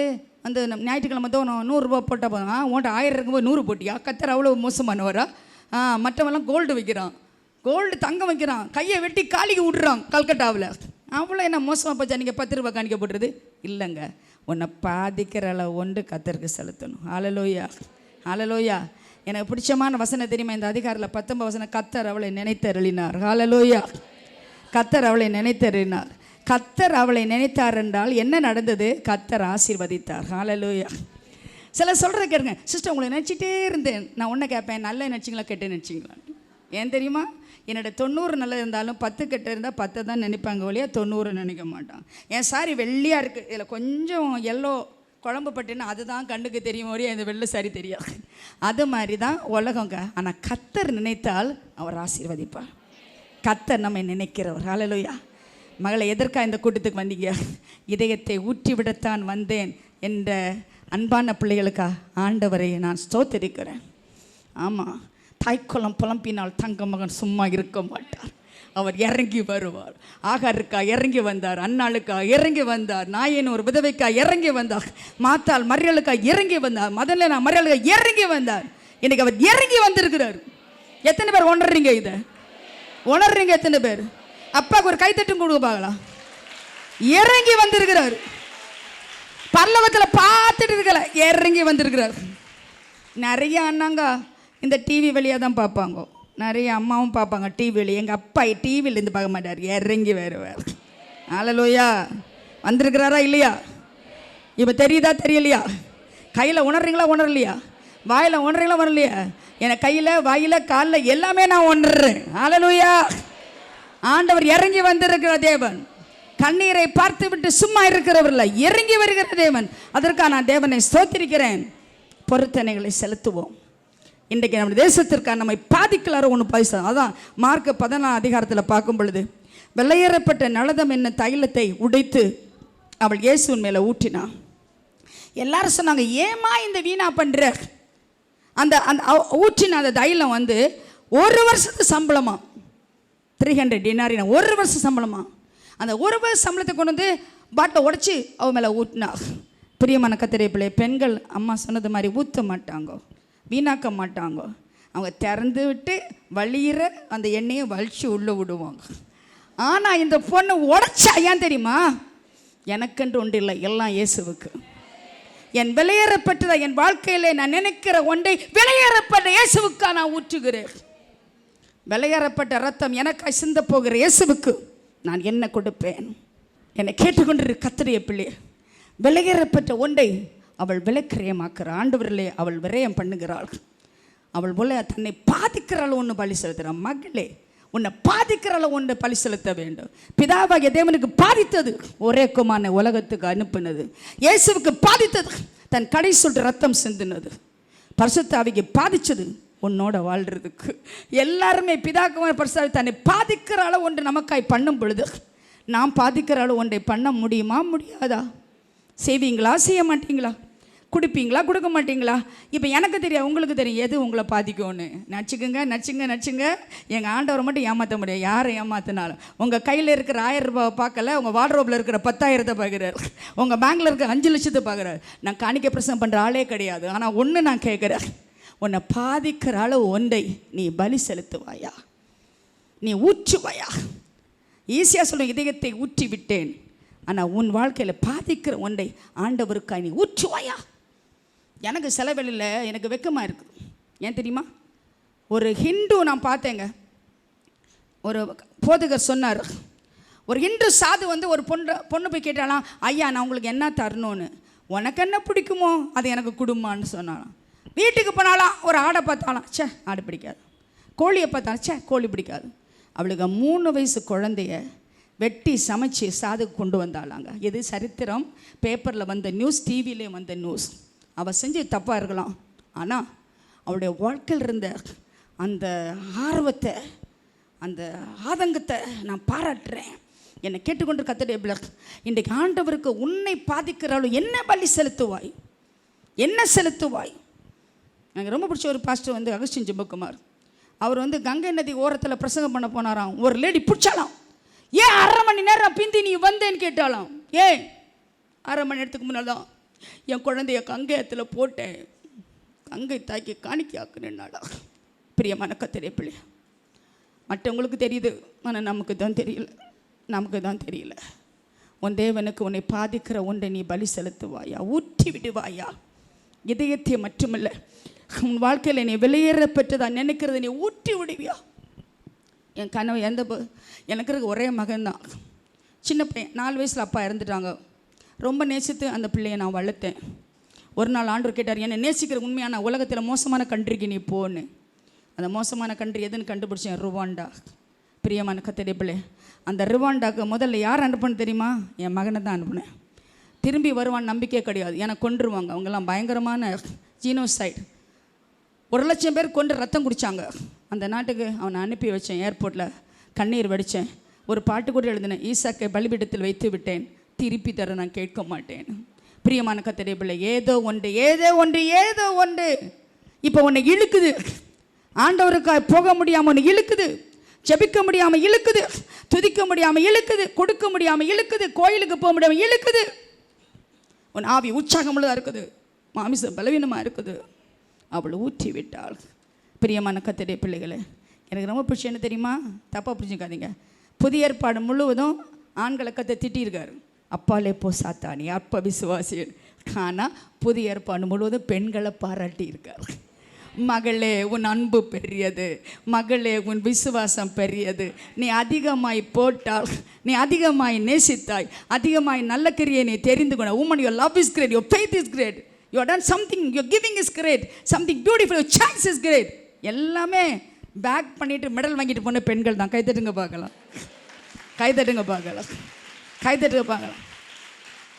ஞாயிற்றுக்கிழமை தான் 100 ரூபா போட்டால் போதும். உன்ட்ட 1000 இருக்கும்போது 100 போட்டியா? கத்தர் அவ்வளோ மோசமானவரா? மற்றவெல்லாம் கோல்டு வைக்கிறான், கோல்டு தங்கம் வைக்கிறான், கையை வெட்டி காலிக்கு விட்றான் கல்கட்டாவில். அவ்வளோ என்ன மோசமாக போச்சா? நீங்கள் 10 ரூபா காணிக்க போட்டுறது இல்லைங்க. உன்னை பாதிக்கிற அளவு ஒன்று கத்தருக்கு செலுத்தணும். ஹல்லேலூயா, ஹல்லேலூயா. எனக்கு பிடிச்சமான வசனம் தெரியுமா? இந்த அதிகாரத்தில் 19 வசனம். கத்தர் அவளை நினைத்தருளினார். ஹல்லேலூயா. கத்தர் அவளை நினைத்தருளினார். கத்தர் அவளை நினைத்தார் என்றால் என்ன நடந்தது? கத்தர் ஆசீர்வதித்தார். ஹல்லேலூயா. சில சொல்கிற கேளுங்க, சிஸ்டர் உங்களை நினச்சிட்டே இருந்தேன். நான் ஒன்றை கேட்பேன், நல்ல நினச்சிங்களா கெட்ட நினச்சிங்களா? ஏன் தெரியுமா? என்னோட 90 நல்லா இருந்தாலும் 10 கெட்ட இருந்தால் 10 தான் நினைப்பாங்க ஒழியா 90 நினைக்க மாட்டான். என் சாரி வெள்ளையாக இருக்குது, இதில் கொஞ்சம் எல்லோ குழம்பு பட்டுன்னா அதுதான் கண்ணுக்கு தெரியும் ஒழியா இந்த வெள்ளை சாரி தெரியாது. அது மாதிரி தான் உலகங்க. ஆனால் கத்தர் நினைத்தால் அவர் ஆசீர்வதிப்பார். கத்தர் நம்மை நினைக்கிறவர். ஹல்லேலூயா. மகளை எதற்காக இந்த கூட்டத்துக்கு வந்தீங்க? இதயத்தை ஊற்றி விடத்தான் வந்தேன் என்ற அன்பான பிள்ளைகளுக்காக ஆண்டவரை நான் ஸ்தோத்திரிக்கிறேன். ஆமாம், தாய்க்குளம் புலம்பினால் தங்க மகன் சும்மா இருக்க மாட்டார், அவர் இறங்கி வருவார். ஆகாருக்கா இறங்கி வந்தார், அன்னாளுக்கா இறங்கி வந்தார், நாயின் ஒரு விதவைக்கா இறங்கி வந்தார், மாத்தாள் மரியலுக்கா இறங்கி வந்தார், முதல்ல நான் மரியலுக்கா இறங்கி வந்தார். இன்னைக்கு அவர் இறங்கி வந்திருக்கிறார். எத்தனை பேர் உணர்றீங்க? இதை உணர்றீங்க எத்தனை பேர்? அப்பாவுக்கு ஒரு கைத்தட்டும் கொடுக்க பார்க்கலாம். இறங்கி வந்திருக்கிறார். பரலோகத்தில் பார்த்துட்டு இருக்கல, இறங்கி வந்திருக்கிறார். நிறைய அண்ணாங்க இந்த டிவி வழியாக தான் பார்ப்பாங்க, நிறைய அம்மாவும் பார்ப்பாங்க டிவியில். எங்கள் அப்பா டிவியில் இருந்து பார்க்க மாட்டார், இறங்கி வருவார். ஹல்லேலூயா. வந்திருக்கிறாரா இல்லையா? இப்போ தெரியுதா தெரியலையா? கையில் உணர்றீங்களா உணரலையா? வாயில் உணர்றீங்களா உணரலையா? எனக்கு கையில் வாயில் காலில் எல்லாமே நான் உணர்றேன். ஹல்லேலூயா. ஆண்டவர் இறங்கி வந்திருக்கிற தேவன். கண்ணீரை பார்த்து விட்டு சும்மா இருக்கிறவர்கள இறங்கி வருகிற தேவன். அதற்காக நான் தேவனை ஸ்தோத்திரிக்கிறேன். பொருத்தனைகளை செலுத்துவோம். இன்றைக்கு நம்ம தேசத்திற்காக நம்மை பாதிக்கலார ஒன்று பைசா. அதான் மார்க் 14 அதிகாரத்தில் பார்க்கும் பொழுது, வெள்ளையேறப்பட்ட நலதம் என்ன தைலத்தை உடைத்து அவள் இயேசுவின் மேலே ஊற்றினான். எல்லாரும் சொன்னாங்க, ஏமா இந்த வீணா பண்ணுற? அந்த ஊற்றின அந்த தைலம் 1 வருஷத்து சம்பளமா. 300 டினாரினா 1 வருஷம் சம்பளமா. அந்த 1 வருஷம் சம்பளத்தை கொண்டு வந்து பாட்டில் உடச்சி அவன் மேலே ஊட்டினா. பிரியமான கர்த்தருடைய பிள்ளை, பெண்கள் அம்மா சொன்னது மாதிரி ஊற்ற மாட்டாங்க, வீணாக்க மாட்டாங்க. அவங்க திறந்து விட்டு வழியிற அந்த எண்ணெயை வலிச்சு உள்ளே விடுவாங்க. ஆனால் இந்த பொண்ணு உடச்சா ஏன் தெரியுமா? எனக்கென்று ஒன்று இல்லை, எல்லாம் இயேசுவுக்கு. என் விலையேறப்பட்டதை என் வாழ்க்கையில் நான் நினைக்கிற ஒன்றை விலையேறப்பட்ட இயேசுவுக்காக நான் ஊற்றுகிறேன். விலையேறப்பட்ட ரத்தம் எனக்கு சிந்த போகிற இயேசுவுக்கு நான் என்ன கொடுப்பேன்? என்னை கேட்டுக்கொண்டிரு கர்த்தருடைய பிள்ளை, விலையேறப்பட்ட ஒன்றை அவள் விலைக்கிரயமாக்குற ஆண்டவரிலே அவள் விரயம் பண்ணுகிறாள். அவள் போல தன்னை பாதிக்கிறாள் ஒன்று பலி செலுத்துகிறாள். மகளே, உன்னை பாதிக்கிறாள் ஒன்று பலி செலுத்த வேண்டும். பிதாவாகிய தேவனுக்கு பாதித்தது ஒரே குமாரனை உலகத்துக்கு அனுப்பினது. இயேசுவுக்கு பாதித்தது தன் கடை சொல்லிட்டு ரத்தம் சிந்தினது. பரிசுத்த ஆவிக்கு பாதிச்சது உன்னோட வாழ்கிறதுக்கு. எல்லாருமே பிதாக்குமார் பரிசுத்த தன்னை பாதிக்கிற அளவு ஒன்று நமக்காய் பண்ணும் பொழுது நாம் பாதிக்கிற அளவு ஒன்றை பண்ண முடியுமா? முடியாதா? செய்வீங்களா? செய்ய மாட்டீங்களா? கொடுப்பீங்களா? கொடுக்க மாட்டீங்களா? இப்போ எனக்கு தெரியும், உங்களுக்கு தெரியும் எது உங்களை பாதிக்கும்னு. நச்சுங்க. எங்கள் ஆண்டவரை மட்டும் ஏமாற்ற முடியாது. யாரை ஏமாத்தினாலும் உங்கள் கையில் இருக்கிற 1000 ரூபாவை பார்க்கல, உங்கள் வார்ட்ரோப்பில் இருக்கிற 10,000 பார்க்குறாரு, உங்கள் பேங்கில் இருக்கிற 5 லட்சத்தை பார்க்குறாரு. நான் காணிக்க பிரசனம் பண்ணுற ஆளே கிடையாது. ஆனால் ஒன்று நான் கேட்குறேன், உன்னை பாதிக்கிற அளவு ஒன்றை நீ பலி செலுத்துவாயா? நீ ஊற்றுவாயா? ஈஸியாக சொல்லுங்க, இதயத்தை ஊற்றி விட்டேன். ஆனால் உன் வாழ்க்கையில் பாதிக்கிற ஒன்றை ஆண்டவருக்காய் நீ ஊற்றுவாயா? எனக்கு செலவெளியில் எனக்கு வெக்கமாக இருக்குது. ஏன் தெரியுமா? ஒரு ஹிந்து நான் பார்த்தேங்க. ஒரு போதகர் சொன்னார், ஒரு ஹிந்து சாது வந்து ஒரு பொண்ணு போய் கேட்டாலாம், ஐயா நான் உங்களுக்கு என்ன தரணும்னு. உனக்கு என்ன பிடிக்குமோ அது எனக்கு கொடுமான்னு சொன்னாலாம். வீட்டுக்கு போனாலாம் ஒரு ஆடை பார்த்தாலாம், சே ஆடு பிடிக்காது. கோழியை பார்த்தாலும் சே கோழி பிடிக்காது. அவளுக்கு 3 வயசு குழந்தைய வெட்டி சமைச்சு சாதுக்கு கொண்டு வந்தாளாங்க. இது சரித்திரம், பேப்பரில் வந்த நியூஸ், டிவியிலே வந்த நியூஸ். அவள் செஞ்சு தப்பாக இருக்கலாம், ஆனால் அவளுடைய வாழ்க்கையில் இருந்த அந்த ஆர்வத்தை, அந்த ஆதங்கத்தை நான் பாராட்டுறேன். என்னை கேட்டுக்கொண்டு கர்த்தருடைய பிள்ளை, இன்றைக்கு ஆண்டவருக்கு உன்னை பாதிக்கிறாலும் என்ன பலி செலுத்துவாய்? என்ன செலுத்துவாய்? எனக்கு ரொம்ப பிடிச்ச ஒரு பாஸ்டர் வந்து அகஸ்டின் ஜெபக்குமார். அவர் வந்து கங்கை நதி ஓரத்தில் பிரசங்கம் பண்ண போனாராம். ஒரு லேடி பிடிச்சாலாம், ஏன் 1/2 மணி நேரம் பிந்தி நீ வந்தேன்னு கேட்டாலாம். ஏன் 1/2 மணி நேரத்துக்கு முன்னால் தான் என் குழந்தைய கங்கையத்தில் போட்டேன், கங்கை தாக்கி காணிக்காக்குனாடா. பிரியமான கர்த்தருடைய பிள்ளை, மற்றவங்களுக்கு தெரியுது, ஆனால் நமக்கு தான் தெரியல. உன் தேவனுக்கு உன்னை பாதிக்கிற ஒன்றை நீ பலி செலுத்துவாயா? ஊற்றி விடுவாயா? இதயத்தை மட்டுமல்ல, உன் வாழ்க்கையில் நீ வெளியேறப்பட்டதா நினைக்கிறத நீ ஊற்றி விடுவியா? என் கனவு எனக்கு இருக்க ஒரே மகன்தான், சின்ன பையன். 4 வயசில் அப்பா இறந்துட்டாங்க. ரொம்ப நேசித்து அந்த பிள்ளையை நான் வளர்த்தேன். ஒரு நாள் ஆண்டவர் கேட்டார், என்னை நேசிக்கிற உண்மையான உலகத்தில் மோசமான கண்ட்ரிக்கு நீ போன்னு. அந்த மோசமான கண்ட்ரி எதுன்னு கண்டுபிடிச்சேன், ருவாண்டா. பிரியமான கர்த்தருடைய பிள்ளை, அந்த ருவாண்டாவுக்கு முதல்ல யார் அனுப்புன்னு தெரியுமா? என் மகனை தான் அனுப்புனேன். திரும்பி வருவான்னு நம்பிக்கையே கிடையாது, ஏன்னா கொன்றுவாங்க. அவங்கெல்லாம் பயங்கரமான ஜீனோசைட். 1,00,000 பேர் கொண்டு ரத்தம் குடித்தாங்க. அந்த நாட்டுக்கு அவனை அனுப்பி வச்சேன். ஏர்போர்ட்டில் கண்ணீர் வடித்தேன். ஒரு பாட்டு கூட எழுதினேன், ஈசாக்கை பலிபீடத்தில் வைத்து விட்டேன், திருப்பி தர நான் கேட்க மாட்டேன். பிரியமான கர்த்தருடைய பிள்ளை, ஏதோ ஒன்று இப்போ உன்னை இழுக்குது. ஆண்டவருக்காக போக முடியாமல் உன்னை இழுக்குது, ஜெபிக்க முடியாமல் இழுக்குது, துதிக்க முடியாமல் இழுக்குது, கொடுக்க முடியாமல் இழுக்குது, கோயிலுக்கு போக முடியாமல் இழுக்குது. உன் ஆவி உற்சாகமுள்ளதாக இருக்குது, மாமிசம் பலவீனமாக இருக்குது. அவளை ஊற்றி விட்டாள். பிரியமான கர்த்தருடைய பிள்ளைகளை, எனக்கு ரொம்ப பிடிச்ச என்ன தெரியுமா? தப்பாக புரிஞ்சுக்காதீங்க. புதிய ஏற்பாடு முழுவதும் ஆண்களை கர்த்தர் திட்டியிருக்காரு, அப்பாலே போ சாத்தானி, அப்பா விசுவாசியன். ஆனால் புதிய ஏற்பாடு முழுவதும் பெண்களை பாராட்டி இருக்கார். மகளே உன் அன்பு பெரியது, மகளே உன் விசுவாசம் பெரியது, நீ அதிகமாய் போட்டால், நீ அதிகமாய் நேசித்தாய், அதிகமாய் நல்ல கிரியை நீ தெரிந்து கொண்ட. Woman your love is great, your faith is great, you have done something, your giving is great, something beautiful, your choice is great. எல்லாமே பேக் பண்ணிட்டு மெடல் வாங்கிட்டு போன பெண்கள் தான். கைத்தட்டுங்க பார்க்கலாம்.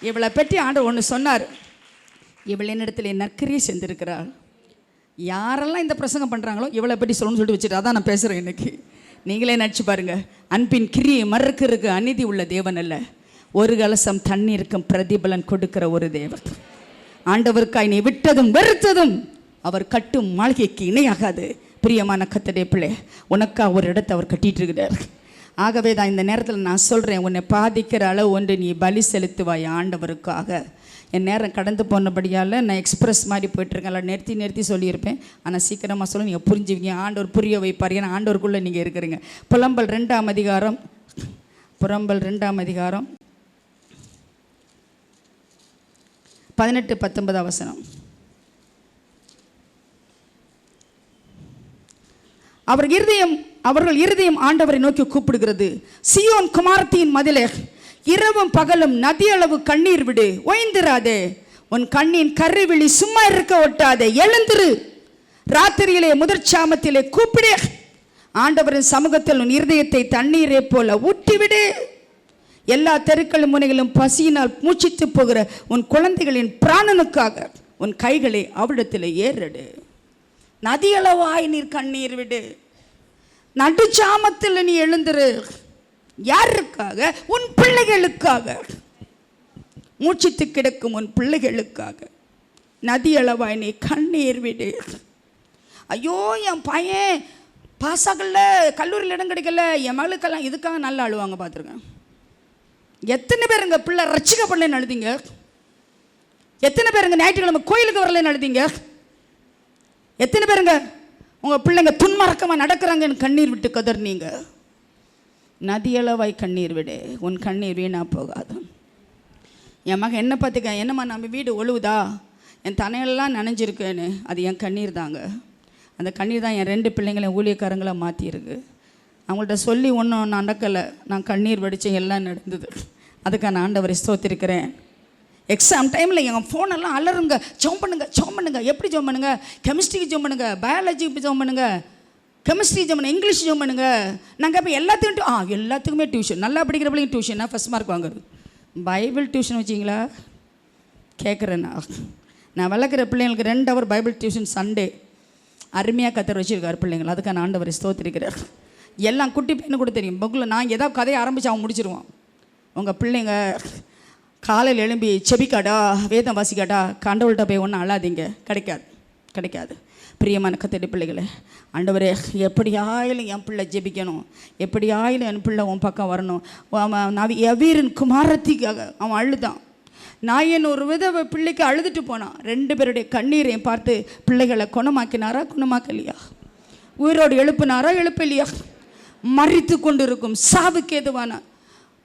இவளை பற்றி ஆண்டவர் ஒன்று சொன்னார், இவள் என்னிடத்தில் நற்கிரியை செஞ்சிருக்கிறாள். யாரெல்லாம் இந்த பிரசங்கம் பண்ணுறாங்களோ இவளை பற்றி சொல்லணும்னு சொல்லிட்டு வச்சுட்டு அதான் நான் பேசுகிறேன் இன்னைக்கு. நீங்களே நினச்சி பாருங்கள், அன்பின் கிரியை மறுக்கிறதுக்கு அநீதி உள்ள தேவன் அல்ல, ஒரு கலசம் தண்ணீருக்கும் பிரதிபலன் கொடுக்கிற ஒரு தேவன். ஆண்டவருக்காய் நீ விட்டதும் வெறுத்ததும் அவர் கட்டும் மாளிகைக்கு இணையாகாது. பிரியமான கர்த்தருடைய பிள்ளை, உனக்கா ஒரு இடத்தை அவர் கட்டிட்டு இருக்கிறார். ஆகவே தான் இந்த நேரத்தில் நான் சொல்கிறேன், உன்னை பாதிக்கிற அளவு ஒன்று நீ பலி செலுத்துவாய் ஆண்டவருக்காக. என் நேரம் கடந்து போனபடியால் நான் எக்ஸ்பிரஸ் மாதிரி போய்ட்டுருக்கேன். நிறுத்தி சொல்லியிருப்பேன், ஆனால் சீக்கிரமாக சொல்ல நீங்கள் புரிஞ்சுவீங்க. ஆண்டவர் புரிய வைப்பார், ஏன்னா ஆண்டவருக்குள்ளே நீங்கள் இருக்கிறீங்க. புலம்பல் 2ஆம் அதிகாரம் 18-19 வசனம். அவர்கள் இருதயம் ஆண்டவரை நோக்கி கூப்பிடுகிறது. சீயோன் குமாரத்தியின் மதிலே இரவும் பகலும் நதி அளவு கண்ணீர் விடு, ஓய்ந்திராதே. உன் கண்ணின் கருவிழி சும்மா இருக்க ஒட்டாதே, எழுந்திரு. ராத்திரியிலே முதற்சாமத்திலே கூப்பிடு. ஆண்டவரின் சமூகத்தில் உன் இருதயத்தை தண்ணீரை போல ஊட்டிவிடு. எல்லா தெருக்களும் முனைகளும் பசியினால் மூச்சித்து போகிற உன் குழந்தைகளின் பிராணனுக்காக உன் கைகளை அவிடத்தில் ஏறடு. நதியளவாய் நீர் கண்ணீர் விடு. நடுச்சாமத்தில் நீ எழுந்திரு. யாருக்காக? உன் பிள்ளைகளுக்காக, மூச்சித்து கிடக்கும் உன் பிள்ளைகளுக்காக நதியளவாய் நீ கண்ணீர் விடு. ஐயோ, என் பையன் பாஸ் ஆகல, கல்லூரியில் இடம் கிடைக்கல, என் மகளுக்கெல்லாம் இதுக்காக நல்லா அழுவாங்க. பார்த்துருக்கேன். எத்தனை பேருங்க பிள்ளை ரட்சிக்கப்படலன்னு அழுதிங்க? எத்தனை பேருங்க ஞாயிற்றுக்கிழமை கோயிலுக்கு வரலன்னு அழுதிங்க? எத்தனை பேருங்க உங்கள் பிள்ளைங்க துன்மார்க்கமாக நடக்கிறாங்கன்னு கண்ணீர் விட்டு கதர்னீங்க? நதியளவாய் கண்ணீர் விடு, உன் கண்ணீர் வீணாக போகாது. என் மகன் என்ன பார்த்துக்க, என்னம்மா நம்ம வீடு ஒழுவுதா, என் தனையெல்லாம் நனைஞ்சிருக்கேன்னு, அது என் கண்ணீர் தாங்க. அந்த கண்ணீர் தான் என் 2 பிள்ளைங்களையும் ஊழியக்காரங்களை மாற்றிருக்கு. அவங்கள்ட்ட சொல்லி ஒன்றும் நடக்கலை, நான் கண்ணீர் வடித்தேன், எல்லாம் நடந்தது. அதுக்காக நான் ஆண்டவரை ஸ்தோத்திருக்கிறேன். எக்ஸாம் டைமில் எங்கள் ஃபோனெல்லாம் அலருங்க, ஜெபம் பண்ணுங்க. எப்படி ஜெபம் பண்ணுங்க? கெமிஸ்ட்ரிக்கு ஜெபம் பண்ணுங்க, பயாலஜிக்கு ஜெபம் பண்ணுங்க, கெமிஸ்ட்ரி ஜெபம் பண்ணுங்க, இங்கிலீஷ் ஜெபம் பண்ணுங்க. நாங்கள் இப்போ எல்லாத்துக்குமே டியூஷன். நல்லா படிக்கிற பிள்ளைங்க டியூஷன்னா ஃபஸ்ட் மார்க் வாங்குறது. பைபிள் டியூஷன் வச்சிங்களா கேட்குறேன். நான் வளர்க்குற பிள்ளைங்களுக்கு 2 ஹவர் பைபிள் டியூஷன் சண்டே அருமையாக கத்தர் வச்சுருக்காரு பிள்ளைங்கள். அதுக்காக நான் ஆண்டவரை ஸ்தோத்திருக்கிறேன். எல்லாம் குட்டி பையனு கூட தெரியும். புக்கில் நான் ஏதாவது கதையை ஆரம்பித்து அவன் முடிச்சிருவான். உங்கள் பிள்ளைங்க காலையில் எழும்பி செபிக்காடா, வேதம் வாசிக்காடா, கண்டவள்கிட்ட போய் ஒன்றும் அழாதீங்க, கிடைக்காது. பிரியமான கத்தடி பிள்ளைகளை, ஆண்டவரே எப்படியாயிலும் என் பிள்ளை ஜெபிக்கணும், எப்படியாயிலும் என் பிள்ளை உன் பக்கம் வரணும். எவீரின் குமாரத்திக்காக அவன் அழுதான். நாயன் ஒரு விதவை பிள்ளைக்கு அழுதுட்டு போனான். 2 பேருடைய கண்ணீரையும் பார்த்து பிள்ளைகளை குணமாக்கலையா? உயிரோடு எழுப்பினாரா? மறித்து கொண்டு இருக்கும் சாவுக்கு ஏதுவான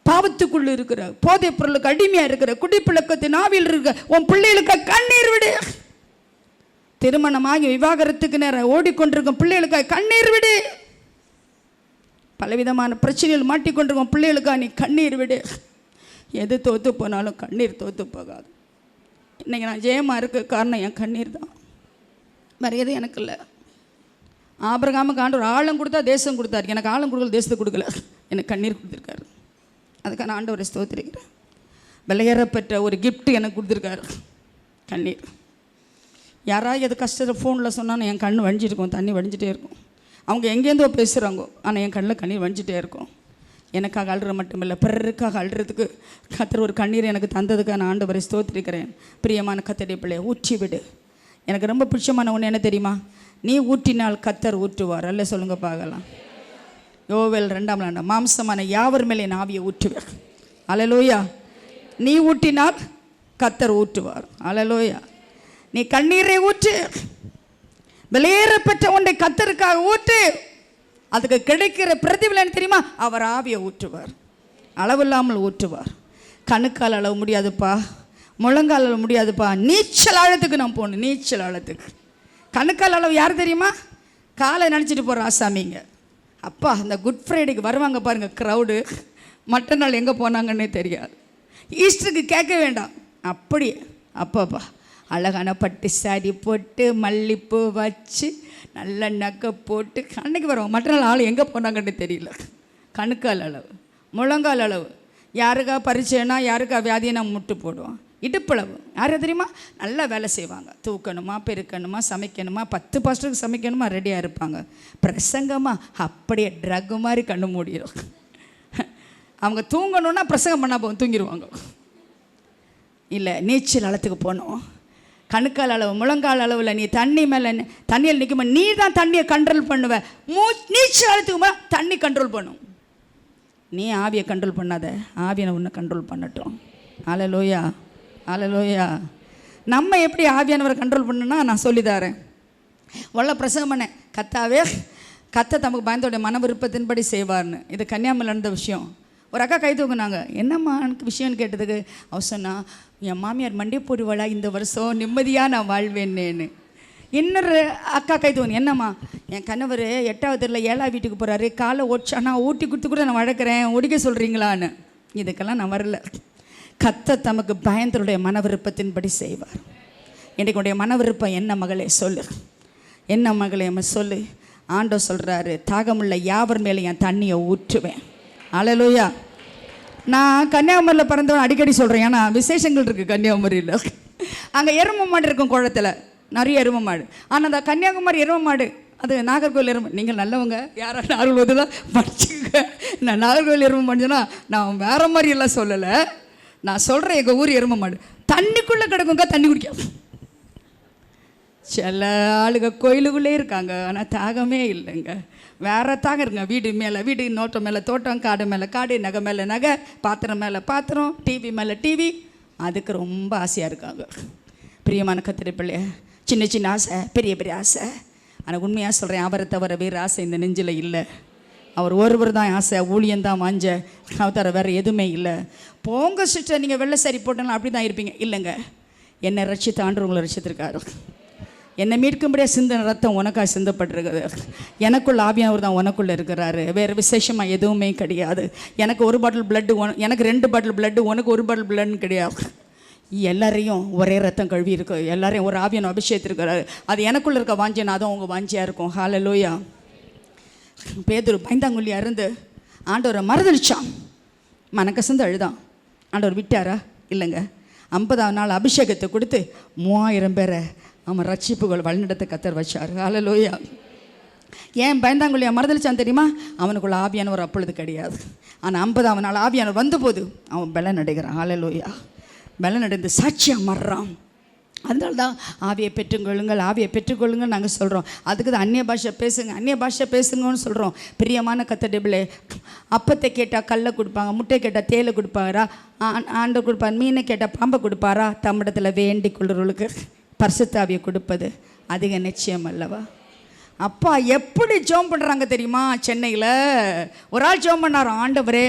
பாவத்துக்குள்ள இருக்கிற, போதை பொருளுக்கு அடிமையாக இருக்கிற, குடிப்பழக்கத்தின் ஆவியில் இருக்கிற உன் பிள்ளைகளுக்கு கண்ணீர் விடு. திருமணமாகி விவாகரத்துக்கு நேரம் ஓடிக்கொண்டிருக்கும் பிள்ளைகளுக்காக கண்ணீர் விடு. பலவிதமான பிரச்சனைகள் மாட்டிக்கொண்டிருக்கும் பிள்ளைகளுக்காக நீ கண்ணீர் விடு. எது தோற்று போனாலும் கண்ணீர் தோற்று போகாது. இன்றைக்கி நான் ஜெயமாக இருக்க காரணம் என் கண்ணீர் தான், வேறு எதுவும் எனக்கு இல்லை. ஆபிரகாமுக்கு ஆண்டவர் ஆழம் கொடுத்தா தேசம் கொடுத்தாரு, எனக்கு ஆழம் கொடுக்கல, தேசத்தை கொடுக்கல, எனக்கு கண்ணீர் கொடுத்துருக்காரு. அதுக்கான ஆண்டவரை ஸ்தோத்திரிக்கிறேன். விலையேறப்பெற்ற ஒரு கிஃப்ட் எனக்கு கொடுத்துருக்காரு, கண்ணீர். யாராவது எது கஷ்டத்தை ஃபோனில் சொன்னாலும் என் கண் வடிஞ்சிருக்கும், தண்ணி வடிஞ்சிட்டே இருக்கும். அவங்க எங்கேருந்தோ பேசுகிறாங்கோ, ஆனால் என் கண்ணில் கண்ணீர் வடிஞ்சிட்டே இருக்கும். எனக்காக அழுற மட்டும் இல்லை, பிறருக்காக அழுறதுக்கு கத்தர் ஒரு கண்ணீர் எனக்கு தந்ததுக்காக நான் ஆண்டவரை ஸ்தோத்திரிக்கிறேன். பிரியமான கத்தருடைய பிள்ளையை ஊற்றி விடு. எனக்கு ரொம்ப பிடிச்சமான ஒன்று என்ன தெரியுமா? நீ ஊற்றினால் கத்தர் ஊற்றுவார். அல்ல சொல்லுங்க பார்க்கலாம். யோவேல் 2 மாம்சமான யாவர் மேலே என் ஆவியை ஊற்றுவார். அல்லேலூயா. நீ ஊற்றினால் கத்தர் ஊற்றுவார். அல்லேலூயா. நீ கண்ணீரை ஊற்று, வெளியேறப்பெற்ற ஒன்றை கத்தருக்காக ஊற்று. அதுக்கு கிடைக்கிற பிரதிபலன் தெரியுமா? அவர் ஆவியை ஊற்றுவார், அளவில்லாமல் ஊற்றுவார். கணுக்கால் அளவு முடியாதுப்பா, முழங்கால் அளவு முடியாதுப்பா, நீச்சல் ஆழத்துக்கு நான் போகணும். நீச்சல் ஆழத்துக்கு கணுக்கால் அளவு யார் தெரியுமா? காலை நினச்சிட்டு போகிற ஆசாமிங்க. அப்பா இந்த குட் ஃப்ரைடேக்கு வருவாங்க பாருங்கள், க்ரௌடு. மற்ற நாள் எங்கே போனாங்கன்னே தெரியாது. ஈஸ்டருக்கு கேட்க வேண்டாம், அப்படியே அப்பாப்பா அழகான பட்டு சாரி போட்டு மல்லிப்பூ வச்சு நல்ல நகை போட்டு அன்னைக்கு வருவோம். மற்ற நாள் ஆள் எங்கே போனாங்கன்னு தெரியல. கணுக்கால் அளவு, முழங்கால் அளவு. யாருக்கா பரிச்சைனா, யாருக்கா வியாதியை நம்ம முட்டு போடுவோம். இடுப்பளவு யார் தெரியுமா? நல்லா வேலை செய்வாங்க. தூக்கணுமா, பெருக்கணுமா, சமைக்கணுமா, 10 பாஸ்டருக்கு சமைக்கணுமா, ரெடியாக இருப்பாங்க. பிரசங்கமா அப்படியே ட்ரக் மாதிரி கண்ணு மூடிடும். அவங்க தூங்கணுன்னா பிரசங்கம் பண்ணால் போகும், தூங்கிடுவாங்க. இல்லை, நீச்சல் அளத்துக்கு போகணும். கணுக்கால் அளவு, முழங்கால் அளவில் நீ தண்ணி மேலே தண்ணியில் நிற்கும்போது நீ தான் தண்ணியை கண்ட்ரோல் பண்ணுவ. நீச்சல் அளத்துக்கு தண்ணி கண்ட்ரோல் பண்ணும். நீ ஆவியை கண்ட்ரோல் பண்ணாத, ஆவியை உன்னை கண்ட்ரோல் பண்ணட்டும். அல்லேலூயா, அல்லேலூயா. நம்ம எப்படி ஆவியானவரை கண்ட்ரோல் பண்ணணும்னா நான் சொல்லித்தரேன். உள்ள பிரசங்கம் பண்ணேன், கத்தாவே கத்த தமக்கு பயந்தோடைய மன விருப்பத்தின்படி செய்வார்னு. இது கன்னியாகுமரியில் நடந்த விஷயம். ஒரு அக்கா கை தூக்குனாங்க. என்னம்மா எனக்கு விஷயம்னு கேட்டதுக்கு அவர் சொன்னா, என் மாமியார் மண்டே போடுவாளா இந்த வருஷம், நிம்மதியாக நான் வாழ்வேன்னேன்னு. இன்னொரு அக்கா கை தூக்குங்க, என்னம்மா என் கணவர் 8வது தெருவில் 7ஆவது வீட்டுக்கு போகிறாரு, காலை ஓடிச்சானா ஊட்டி கொடுத்து கூட நான் வளர்க்குறேன், ஒடிக்க சொல்கிறீங்களான்னு. இதுக்கெல்லாம் நான் வரல. கத்த தமக்கு பயந்தருடைய மன விருப்பத்தின்படி செய்வார். இன்றைக்கு உடைய மன விருப்பம் என்ன மகளே சொல்லு, என்ன மகளே சொல்லு. ஆண்டவர் சொல்கிறாரு, தாகமுள்ள யாவர் மேலே என் தண்ணியை ஊற்றுவேன். அல்லேலூயா. நான் கன்னியாகுமரியில் பிறந்தவன் அடிக்கடி சொல்கிறேன், ஏன்னா விசேஷங்கள் இருக்குது கன்னியாகுமரியில். அங்கே எருமை மாடு இருக்கும், குளத்தில் நிறைய எருமை மாடு. ஆனால் அந்த கன்னியாகுமரி எருமை மாடு அது நாகர்கோவில் எருமை. நீங்கள் நல்லவங்க யாராவது நாகர்கோவில் தான் படிச்சுக்க. நான் நாகர்கோவில் எருமை மாடுன்னா நான் வேறு மாதிரி எல்லாம் சொல்லலை. நான் சொல்கிறேன், எங்கள் ஊர் எருமை மாடு தண்ணிக்குள்ளே கிடக்குங்க, தண்ணி குடிக்க. சில ஆளுங்க கோயிலுக்குள்ளே இருக்காங்க, ஆனால் தாகமே இல்லைங்க. வேறு தாகம் இருக்குங்க. வீடு மேலே வீடு, நோட்டம் மேலே தோட்டம், காடு மேலே காடு, நகை மேலே நகை, பாத்திரம் மேலே பாத்திரம், டிவி மேலே டிவி. அதுக்கு ரொம்ப ஆசையாக இருக்காங்க. பிரியமான கர்த்தருடைய பிள்ளை, சின்ன சின்ன ஆசை, பெரிய பெரிய ஆசை. ஆனால் உண்மையாக சொல்கிறேன், அவரை தவிர வேறு ஆசை இந்த நெஞ்சில் இல்லை. அவர் ஒருவர் தான் ஆசை, ஊழியந்தான் வாஞ்ச, அவர் தவிர வேறு எதுவுமே இல்லை. போங்க சிஸ்டர், நீங்கள் வெள்ளை சரி போட்டாலும் அப்படி தான் இருப்பீங்க. இல்லைங்க, என்னை ரட்சித்த ஆண்டவர் உங்களை ரட்சித்திருக்காரு. என்னை மீட்கும்படியாக சிந்தின ரத்தம் உனக்காக சிந்தப்பட்டிருக்குது. எனக்குள்ள ஆவியானவர் தான் உனக்குள்ளே இருக்கிறாரு. வேறு விசேஷமாக எதுவுமே கிடையாது. எனக்கு 1 பாட்டில் பிளட்டு, எனக்கு 2 பாட்டில் பிளட்டு, உனக்கு 1 பாட்டில் பிளட்னு கிடையாது. எல்லாரையும் ஒரே ரத்தம் கழுவி இருக்கு, எல்லாரையும் ஒரு ஆவியான அபிஷேகத்திருக்கிறாரு. அது எனக்குள்ளே இருக்க வாஞ்சினா அதுவும் அவங்க வாஞ்சியாக இருக்கும். ஹல்லேலூயா. பேதுரு பயந்தாங்குழியாக இருந்து ஆண்டவரை மறுதளிச்சான், மனக்கசந்து அழுதான். ஆண்டவர் விட்டாரா? இல்லைங்க. 50ஆம் நாள் அபிஷேகத்தை கொடுத்து 3000 பேரை அவன் ரட்சிப்புகள் வழிநடத்த கத்தர் வச்சார். ஹல்லேலூயா. ஏன் பயந்தாங்குழியா மறுதளிச்சான் தெரியுமா? அவனுக்குள்ள ஆவியானவர் அப்பொழுது கிடையாது. ஆனால் 50ஆம் நாள் ஆவியானவர் வந்தபோது அவன் பலன் அடைகிறான். ஹல்லேலூயா. பலன் அடைந்து சாட்சியாக மாறுறான். அதனால தான் ஆவியை பெற்றுக்கொள்ளுங்கள், ஆவியை பெற்றுக்கொள்ளுங்கள் நாங்கள் சொல்கிறோம். அதுக்கு தான் அந்நிய பாஷை பேசுங்க, அந்நிய பாஷை பேசுங்கன்னு சொல்கிறோம். பிரியமான கர்த்தருடைய பிள்ளை, அப்பத்தை கேட்டால் கல்லை கொடுப்பாங்க, முட்டை கேட்டால் தேலை கொடுப்பாரா, ஆண்டை கொடுப்பார், மீனை கேட்டால் பாம்பை கொடுப்பாரா? தம்மிடத்தில் வேண்டிக் கொள்கிறவர்களுக்கு பரிசுத்த ஆவியை கொடுப்பது அதிக நிச்சயம் அல்லவா? அப்பா எப்படி ஜெபம் பண்ணுறாங்க தெரியுமா? சென்னையில் ஒரு ஆள் ஜெபம் பண்ணார், ஆண்டவரே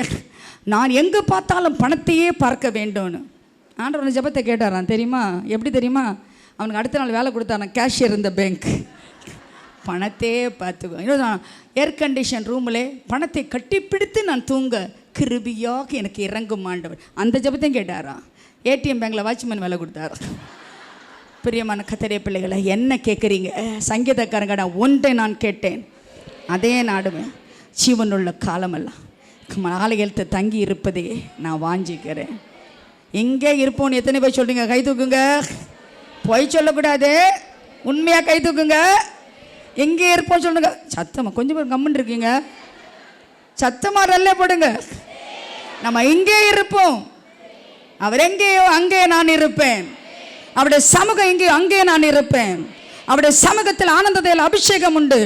நான் எங்கே பார்த்தாலும் பணத்தையே பார்க்க வேண்டும்னு. ஆண்டவர் ஜெபத்தை கேட்டாரான் தெரியுமா? எப்படி தெரியுமா? அவனுக்கு அடுத்த நாள் வேலை கொடுத்தாரான், கேஷியர் இந்த பேங்க். பணத்தையே பார்த்துக்கோ. இன்னும் ஏர் கண்டிஷன் ரூமில் பணத்தை கட்டிப்பிடித்து நான் தூங்க கிருபியாக எனக்கு இறங்கும் ஆண்டவர். அந்த ஜெபத்தையும் கேட்டாரான். ஏடிஎம் பேங்கில் வாட்ச்மேன் வேலை கொடுத்தாரு. பிரியமான கர்த்தருடைய பிள்ளைகளை, என்ன கேட்குறீங்க? சங்கீதக்காரங்க, நான் ஒன்றை நான் கேட்டேன், அதே நாடுவேன், ஜீவனுள்ள காலமெல்லாம் ஆலயத்தை தங்கி இருப்பதே நான் வாஞ்சிக்கிறேன். எங்கே இருப்போன்னு எத்தனை பேர் சொல்கிறீங்க? கை தூக்குங்க. பொய் சொல்லக்கூடாது, உண்மையாக கை தூக்குங்க. எங்கே இருப்போம் சொல்லுங்க. சத்தமாக கொஞ்சம் பேர் கம்முன்னு இருக்கீங்க, சத்தமாக ரல்லே போடுங்க. நம்ம இங்கே இருப்போம், அவர் எங்கேயோ அங்கே நான் இருப்பேன். அவருடைய சமூகம் எங்கேயோ அங்கே நான் இருப்பேன். அவருடைய சமூகத்தில் ஆனந்தத்தில் அபிஷேகம் உண்டு.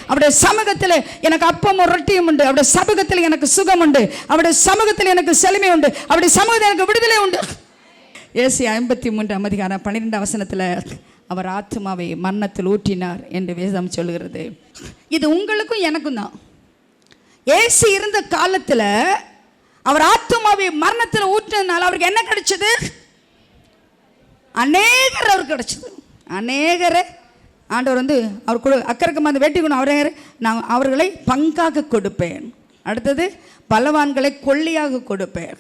அவருடைய சமூகத்தில் எனக்கு அப்பமும் ரொட்டியும் உண்டு. அவருடைய சமூகத்தில் எனக்கு சுகம் உண்டு. அவருடைய சமூகத்தில் எனக்கு செழுமை உண்டு. அவருடைய சமூகத்தில் எனக்கு விடுதலை உண்டு. ஏசாயா 53ஆம் அதிகாரம் 12ஆம் வசனத்தில் அவர் ஆத்துமாவை மரணத்தில் ஊற்றினார் என்று வேதம் சொல்லுகிறது. இது உங்களுக்கும் எனக்கும் தான். ஏசு இருந்த காலத்தில் அவர் ஆத்துமாவை மரணத்தில் ஊற்றினால அவருக்கு என்ன கிடைச்சது? அநேகர் அவருக்கு கிடைச்சது. அநேகரை ஆண்டவர் அவர் கூட அக்கறைக்கு வந்து வெட்டிக்கணும். நான் அவர்களை பங்காக கொடுப்பேன். அடுத்தது பலவான்களை கொள்ளியாக கொடுப்பேன்.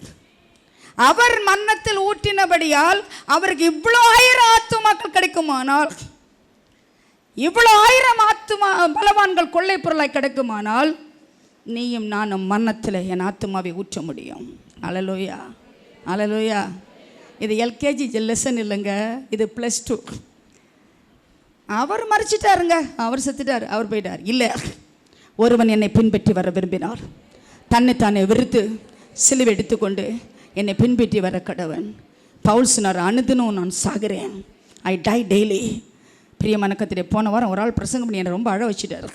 அவர் மரணத்தில் ஊற்றினபடியால் அவருக்கு இவ்வளோ 1000 ஆத்துமாக்கள் கிடைக்குமானால், இவ்வளோ 1000 ஆத்துமா பலவான்கள் கொள்ளை பொருளாய் கிடைக்குமானால், நீயும் நானும் மரணத்தில் என் ஆத்துமாவை ஊற்ற முடியும். அல்லேலூயா, அல்லேலூயா. இது எல்கேஜி லெசன் இல்லைங்க, இது +2. அவர் மறைச்சிட்டாருங்க, அவர் செத்துட்டார், அவர் போயிட்டார். இல்லை, ஒருவன் என்னை பின்பற்றி வர விரும்பினார், தன்னைத்தானே வெறுத்து சிலுவை எடுத்துக்கொண்டு என்னை பின்பற்றி வர கடவன். பவுல் சொன்னார், அனுதினம் நான் சாகிறேன், ஐ டை டெய்லி. பிரியமான கர்த்தரே, போன வாரம் ஒரு ஆள் பிரசங்கம் பண்ணி என்னை ரொம்ப அழ வச்சுட்டார்.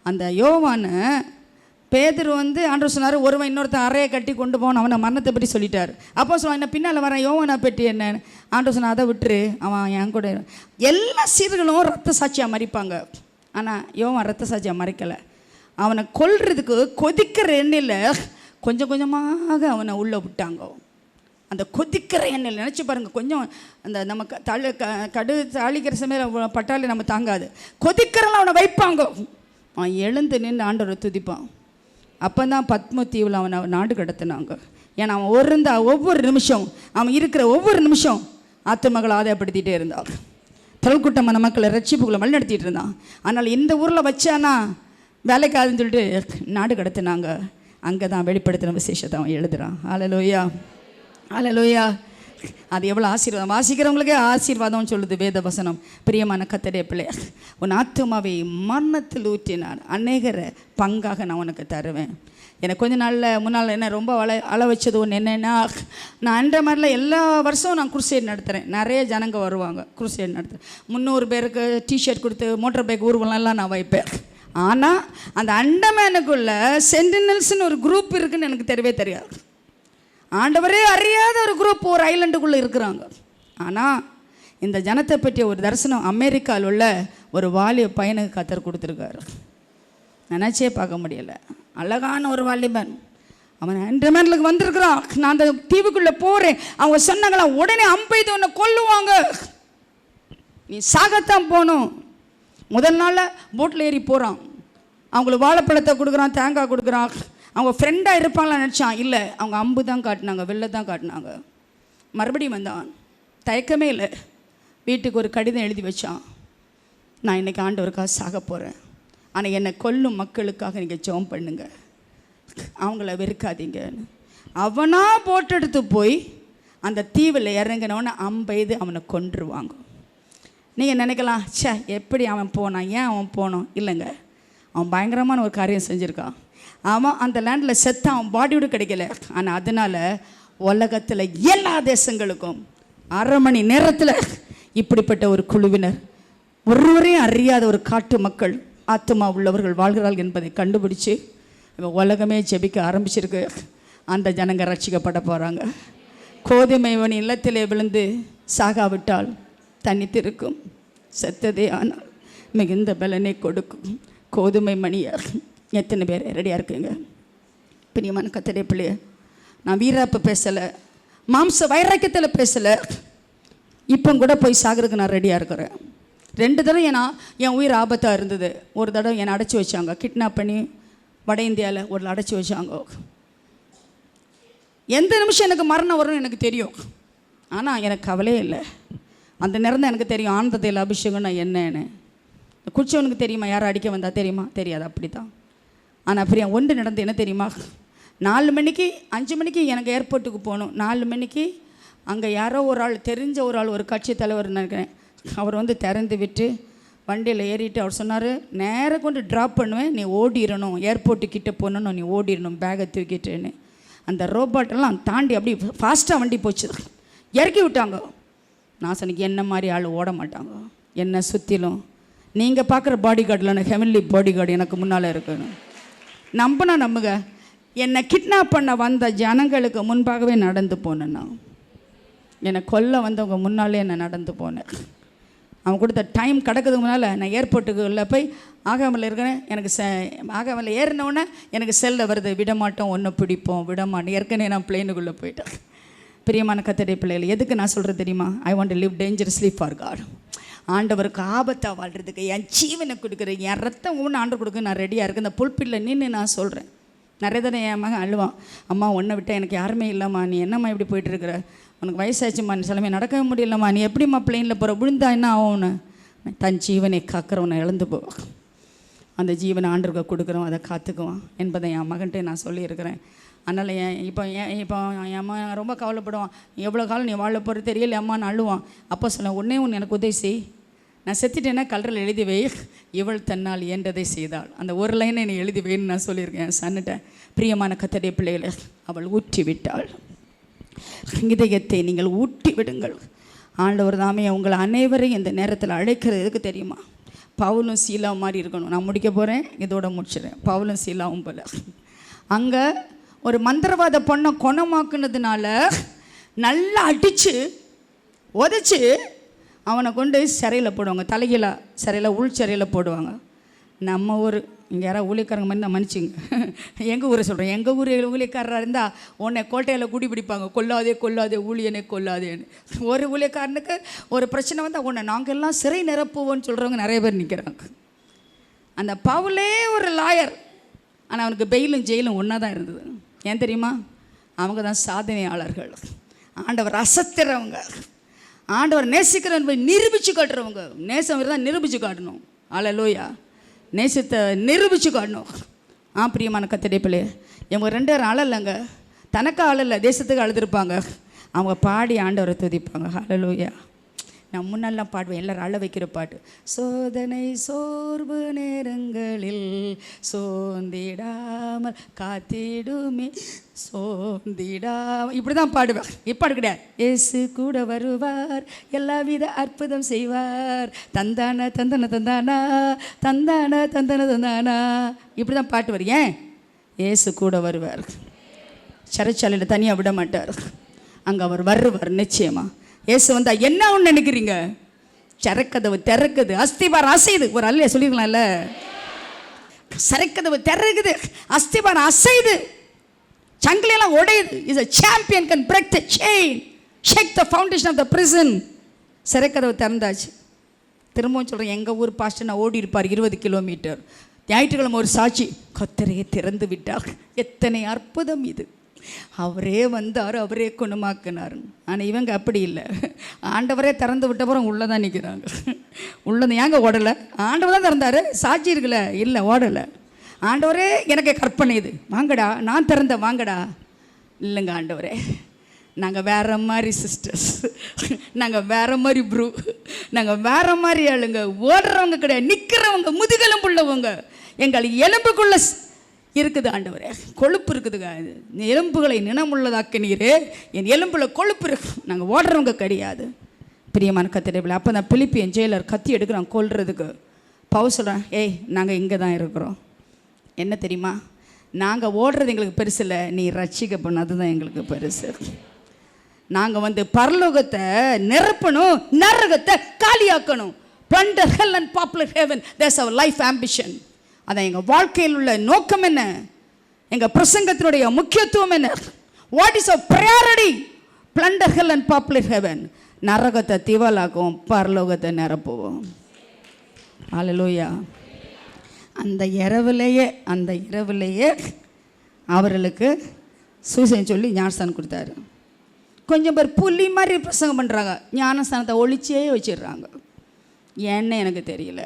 அந்த யோவானை பேதுரு வந்து ஆண்டவர் சொன்னார், ஒருவன் இன்னொருத்தன் அறையை கட்டி கொண்டு போகணும், அவனை மரணத்தை பற்றி சொல்லிட்டார். அப்போ சொல்லுவான், என்ன பின்னால் வரேன், யோவானை பெட்டி என்ன. ஆண்டவர் சொன்னால் அதை விட்டுரு, அவன் என் கூட. எல்லா சீர்களும் ரத்த சாட்சியாக மறிப்பாங்க. ஆனால் யோவான் ரத்த சாட்சியாக மறைக்கலை. அவனை கொல்றதுக்கு கொதிக்கிற எண்ணெயில் கொஞ்சம் கொஞ்சமாக அவனை உள்ளே விட்டாங்க. அந்த கொதிக்கிற எண்ணெயில் நினச்சி பாருங்கள், கொஞ்சம் அந்த நம்ம கடு தாளிக்கிற சமயம் பட்டாளி நம்ம தாங்காது, கொதிக்கிறலாம் அவனை வைப்பாங்க. அவன் எழுந்து நின்று ஆண்டவரை துதிப்பான். அப்போ தான் பத்மத்தீவில் அவனை நாடு கடத்தினாங்க. ஏன்னா அவன் ஒவ்வொரு நிமிஷம், அவன் இருக்கிற ஒவ்வொரு நிமிஷம் ஆத்துமக்களை ஆதாயப்படுத்திகிட்டே இருந்தான். தொல்குட்டமான மக்களை ரட்சிப்புகளை வழிநடத்திட்டு இருந்தான். அதனால் இந்த ஊரில் வச்சானா வேலைக்காதுன்னு சொல்லிட்டு நாடு கடத்தினாங்க. அங்கே தான் வெளிப்படுத்தின விசேஷத்தை அவன் எழுதுகிறான். ஹல்லேலூயா, ஹல்லேலூயா. அது எவ்வளோ ஆசீர்வாதம், வாசிக்கிறவங்களுக்கே ஆசீர்வாதம்னு சொல்லுது வேத வசனம். பிரியமான கர்த்தருடைய பிள்ளையா, உன் ஆத்துமாவை மரணத்தில் ஊற்றினார், அநேகரை பங்காக நான் உனக்கு தருவேன். எனக்கு கொஞ்ச நாளில் முன்னால் என்ன ரொம்ப அள வச்சது ஒன்று என்னென்னா, நான் அன்ற மாதிரிலாம் எல்லா வருஷமும் நான் குருசேட் நடத்துகிறேன். நிறைய ஜனங்க வருவாங்க, குருசேட் நடத்துகிறேன். 300 பேருக்கு டிஷர்ட் கொடுத்து மோட்டர் பைக் ஊர்வலம்லாம் நான் வைப்பேன். ஆனால் அந்த அண்டமேனுக்குள்ளே சென்டினல்ஸ்னு ஒரு குரூப் இருக்குதுன்னு எனக்கு தெரியவே தெரியாது. ஆண்டவரே அறியாத ஒரு குரூப் ஒரு ஐலண்டுக்குள்ளே இருக்கிறாங்க. ஆனால் இந்த ஜனத்தை பற்றிய ஒரு தரிசனம் அமெரிக்காவில் உள்ள ஒரு வாலிப பையனுக்கு கர்த்தர் கொடுத்துருக்காரு. நினச்சே பார்க்க முடியலை. அழகான ஒரு வாலிபன், அவன் அண்டமேனுக்கு வந்திருக்கிறான். நான் அந்த தீவுக்குள்ளே போகிறேன், அவங்க சொன்னாங்களா உடனே அம்பெய்து உன்னை கொல்லுவாங்க, நீ சாகத்தான் போகணும். முதல் நாளில் போட்டில் ஏறி போகிறான், அவங்களுக்கு வாழைப்பழத்தை கொடுக்குறான், தேங்காய் கொடுக்குறான். அவங்க ஃப்ரெண்டாக இருப்பாங்களான்னு நினச்சான். இல்லை, அவங்க அம்பு தான் காட்டினாங்க, வெளில தான் காட்டினாங்க. மறுபடியும் வந்தான், தயக்கமே இல்லை. வீட்டுக்கு ஒரு கடிதம் எழுதி வச்சான், நான் இன்றைக்கி ஆண்டவருக்காக சாக போகிறேன், ஆனால் என்னை கொல்லும் மக்களுக்காக நீங்கள் ஜெபம் பண்ணுங்க, அவங்கள வெறுக்காதீங்கன்னு. அவனாக போட்டு எடுத்து போய் அந்த தீவில் இறங்கினவனை அம்பெய்து அவனை கொன்றுவாங்க. நீங்கள் நினைக்கலாம், சே எப்படி அவன் போனான், ஏன் அவன் போனோம்? இல்லைங்க, அவன் பயங்கரமான ஒரு காரியம் செஞ்சுருக்கான். அவன் அந்த லேண்டில் செத்த அவன் பாடியோடு கிடைக்கல. ஆனால் அதனால் உலகத்தில் எல்லா தேசங்களுக்கும் 1/2 மணி நேரத்தில் இப்படிப்பட்ட ஒரு குழுவினர், ஒருவரையும் அறியாத ஒரு காட்டு மக்கள், ஆத்மா உள்ளவர்கள் வாழ்கிறார்கள் என்பதை கண்டுபிடிச்சி உலகமே ஜெபிக்க ஆரம்பிச்சிருக்கு. அந்த ஜனங்க ரட்சிக்கப்பட போகிறாங்க. கோதுமை மணி இல்லத்திலே விழுந்து சாகாவிட்டால் தனித்திருக்கும், செத்ததே ஆனால் மிகுந்த பலனை கொடுக்கும். கோதுமை மணியை எத்தனை பேர் ரெடியாக இருக்குங்க? பிரியமான கர்த்தருடைய பிள்ளைய, நான் வீராப்பு பேசலை, மாம்ச வைராக்கியத்தில் பேசலை. இப்போ கூட போய் சாகிறதுக்கு நான் ரெடியாக இருக்கிறேன். 2 தடவை என் உயிர் ஆபத்தாக இருந்தது. ஒரு தடவை என்னை அடைச்சி வச்சாங்க, கிட்னாப் பண்ணி வட இந்தியாவில் ஒரு அடைச்சி வச்சாங்க. எந்த நிமிஷம் எனக்கு மரணம் வரும்னு எனக்கு தெரியும். ஆனால் எனக்கு கவலையே இல்லை. அந்த நேரம் தான் எனக்கு தெரியும் ஆனந்தத்தில் அபிஷேகம்னா என்னன்னு. குடிச்சவனுக்கு தெரியுமா யாரை அடிக்க வந்தால் தெரியுமா? தெரியாது. அப்படி தான். ஆனால் பிரியா ஒன்று நடந்து என்ன தெரியுமா, 4 மணிக்கு 5 மணிக்கு எனக்கு ஏர்போர்ட்டுக்கு போகணும். 4 மணிக்கு அங்கே யாரோ ஒரு ஆள், தெரிஞ்ச ஒரு ஆள், ஒரு கட்சி தலைவர் நினைக்கிறேன், அவர் வந்து திறந்து விட்டு வண்டியில் ஏறிட்டு அவர் சொன்னார், நேராக கொண்டு ட்ராப் பண்ணுவேன், நீ ஓடிடணும், ஏர்போர்ட்டுக்கிட்ட போகணும், நீ ஓடிடணும் பேகை தூக்கிட்டுன்னு. அந்த ரோபோட்டெல்லாம் தாண்டி அப்படி ஃபாஸ்ட்டாக வண்டி போச்சு, இறக்கி விட்டாங்க. நான் சொன்னேன், என்ன மாதிரி ஆள் ஓட மாட்டாங்க, என்னை சுற்றிலும் நீங்கள் பார்க்குற பாடி கார்டில் ஹெவன்லி பாடி கார்டு எனக்கு முன்னால் இருக்கணும். நம்பினா நம்புங்க, என்னை கிட்னாப் பண்ண வந்த ஜனங்களுக்கு முன்பாகவே நடந்து போனேன். நான் என்னை கொல்ல வந்தவங்க முன்னாலே என்னை நடந்து போனேன். அவன் கொடுத்த டைம் கிடக்கிறதுக்கு முன்னால் நான் ஏர்போர்ட்டுக்கு உள்ள போய் ஆகாமல் இருக்கிறேன். எனக்கு ஆகாமல் ஏறினவுடனே எனக்கு செல்ல வருது, விடமாட்டோம், ஒன்று பிடிப்போம், விடமாட்டோம். ஏற்கனவே நான் பிளேனுக்குள்ளே போயிட்டேன். பிரியமான கர்த்தருடைய பிள்ளைகள், எதுக்கு நான் சொல்கிறது தெரியுமா? I want to live dangerously for God. ஆண்டவருக்கு ஆபத்தாக வாழ்கிறதுக்கு என் ஜீவனை கொடுக்குறேன், என் ரத்தம் ஒன்று ஆண்டு கொடுக்க நான் ரெடியாக இருக்கேன். இந்த புல்பிட்டில் நின்று நான் சொல்கிறேன். நிறைய தடவை என் மகன் அழுவான், அம்மா ஒன்றை விட்டால் எனக்கு யாருமே இல்லைம்மா, நீ என்னம்மா இப்படி போயிட்டுருக்குற, உனக்கு வயசாச்சும்மா, நீ சிலமே நடக்கவே முடியலம்மா, நீ எப்படிம்மா பிளேனில் போகிற, விழுந்தா என்ன ஆகும்னு. தன் ஜீவனை காக்கிறவனை இழந்து போவான், அந்த ஜீவனை ஆண்டவருக்கு கொடுக்குறோம், அதை காத்துக்குவான் என்பதை என் மகன்கிட்ட நான் சொல்லியிருக்கிறேன். அதனால் இப்போ என் அம்மா ரொம்ப கவலைப்படுவான், எவ்வளோ காலம் நீ வாழ போகிறது தெரியல அம்மான்னு அழுவான். அப்போ சொல்ல, ஒன்றே ஒன்று எனக்கு உதவி செய், நான் செத்துட்டேன்னா கல்றில் எழுதி வை, இவள் தன்னால் இயன்றதை செய்தாள். அந்த ஒரு லைனை நீ எழுதி வைன்னு நான் சொல்லியிருக்கேன் என் சன்னிட்ட. பிரியமான கர்த்தருடைய பிள்ளைகளை, அவள் ஊற்றி விட்டாள். இதயத்தை நீங்கள் ஊட்டி விடுங்கள். ஆண்டவர் தாமே உங்களை அனைவரையும் இந்த நேரத்தில் அழைக்கிறது எதுக்கு தெரியுமா? பவுலும் சீலாவும் மாதிரி இருக்கணும். நான் முடிக்க போகிறேன், இதோட முடிச்சிடுறேன். பவுலும் சீலாவும் போல அங்கே ஒரு மந்திரவாத பொண்ணை குணமாக்குனதுனால நல்லா அடித்து உதச்சி அவனை கொண்டு சிறையில் போடுவாங்க. தலைகீழ சிறையில், உள் சிறையில் போடுவாங்க. நம்ம ஊர் இங்கே யாராவது ஊழியக்காரங்க மாதிரி தான் மன்னிச்சிங்க, எங்கள் ஊரை சொல்கிறேன். எங்கள் ஊர் ஊழியக்காரராக இருந்தால் உன்னை கோட்டையில் குடி பிடிப்பாங்க, கொல்லாதே கொல்லாதே ஊழியனே கொல்லாதேன்னு. ஒரு ஊழியக்காரனுக்கு ஒரு பிரச்சனை வந்தால் உன்னை நாங்கள் எல்லாம் சிறை நிரப்புவோன்னு சொல்கிறவங்க நிறைய பேர் நிற்கிறாங்க. அந்த பவுலே ஒரு லாயர், ஆனால் அவனுக்கு பெயிலும் ஜெயிலும் ஒன்றா தான் இருந்தது. ஏன் தெரியுமா? அவங்க தான் சாதனையாளர்கள், ஆண்டவர் அசத்துறவங்க, ஆண்டவர் நேசிக்கிறவங்க நிரூபித்து காட்டுறவங்க. நேசம் தான் நிரூபித்து காட்டணும். அல்லேலூயா. நேசத்தை நிரூபித்து காட்டணும். பிரியமான கர்த்தருடைய பிள்ளையே, இவங்க 2 பேரும் அழலைங்க, தனக்கு அழலை, தேசத்துக்கு அழுதுருப்பாங்க. அவங்க பாடி ஆண்டவரை துதிப்பாங்க. அல்லேலூயா. நான் முன்னெல்லாம் பாடுவேன், எல்லோரும் அழ வைக்கிற பாட்டு. சோதனை சோர்வு நேரங்களில் சோர்ந்திடாமல் காத்திடுமே சோர்ந்திடாமல், இப்படி தான் பாடுவேன். இப்போ கிடையாது. இயேசு கூட வருவார், எல்லா வித அற்புதம் செய்வார், தந்தான தந்தன தந்தானா தந்தான தந்தன தந்தானா, இப்படி தான் பாட்டு வரும். ஏன்? இயேசு கூட வருவார், சிறைச்சாலையில் தனியாக விட மாட்டார், அங்கே அவர் வருவார் நிச்சயமாக. இயேசு வந்தா என்ன ஒன்று நினைக்கிறீங்க? சரக்கதவு திறக்குது, அஸ்திபாரம் அசையுது. ஒரு அல்லையா சொல்லிருக்கலாம்ல, சரக்கதவு திறக்குது, அஸ்திபாரம் அசையுது, சங்கிலியெல்லாம் உடையுது. Is a champion can break the chain, shake the foundation of the prison. சரக்கதவு திறந்தாச்சு. திரும்பவும் சொல்கிறேன், எங்கள் ஊர் பாஸ்டர் நான் ஓடி இருப்பார் 20 கிலோமீட்டர். ஞாயிற்றுக்கிழமை ஒரு சாட்சி, கர்த்தரே திறந்து விட்டார். எத்தனை அற்புதம் இது! அவரே வந்தார், அவரே குணமாக்கினார். ஆனால் இவங்க அப்படி இல்லை, ஆண்டவரே திறந்து விட்டப்புறம் உள்ளே தான் நிற்கிறாங்க. உள்ளது ஏங்க ஓடலை? ஆண்டவர் தான் திறந்தார், சாட்சி இருக்குல்ல, இல்லை ஓடலை. ஆண்டவரே எனக்கு கற்பனை இது, வாங்கடா நான் திறந்த வாங்கடா. இல்லைங்க ஆண்டவரே, நாங்கள் வேறு மாதிரி சிஸ்டர்ஸ், நாங்கள் வேறு மாதிரி ப்ரூ, நாங்கள் வேறு மாதிரி ஆளுங்க, ஓடுறவங்க கிடையாது, நிற்கிறவங்க, முதுகெலும்பு உள்ளவங்க, எங்கள் எலும்புக்குள்ள இருக்குது ஆண்டவரே, கொழுப்பு இருக்குதுங்க. எலும்புகளை நினமுள்ளதாக்கினீரே, என் எலும்புல கொழுப்பு இருக்கு, நாங்கள் ஓடுறவங்க கிடையாது. பிரியமான கர்த்தருடைய பிள்ளை, அப்போ தான் பிலிப்பியன் ஜெயிலர் கத்தி எடுக்கிறான் கொல்றதுக்கு. பவுல் சொல்கிறேன், ஏய் நாங்கள் இங்கே தான் இருக்கிறோம். என்ன தெரியுமா? நாங்கள் ஓடுறது எங்களுக்கு பெருசு இல்லை, நீ ரட்சிக்க பண்ணது தான் எங்களுக்கு பெருசு. நாங்கள் பரலோகத்தை நிரப்பணும், நரகத்தை காலியாக்கணும். plunder hell and popular heaven, that's our life ambition. அதான் எங்கள் வாழ்க்கையில் உள்ள நோக்கம் என்ன, எங்கள் பிரசங்கத்தினுடைய முக்கியத்துவம் என்ன? What is our priority? plunder hell and popular heaven, நரகத்தை திவாலாக்கும், பரலோகத்தை நிரப்புவோம். ஹல்லேலூயா. அந்த இரவுலேயே அவர்களுக்கு சுவிசேஷம் சொல்லி ஞானஸ்தானம் கொடுத்தாரு. கொஞ்சம் பேர் புலி மாதிரி பிரசங்கம் பண்ணுறாங்க, ஞானஸ்தானத்தை ஒழிச்சே வச்சிடுறாங்க. ஏன்னு எனக்கு தெரியல.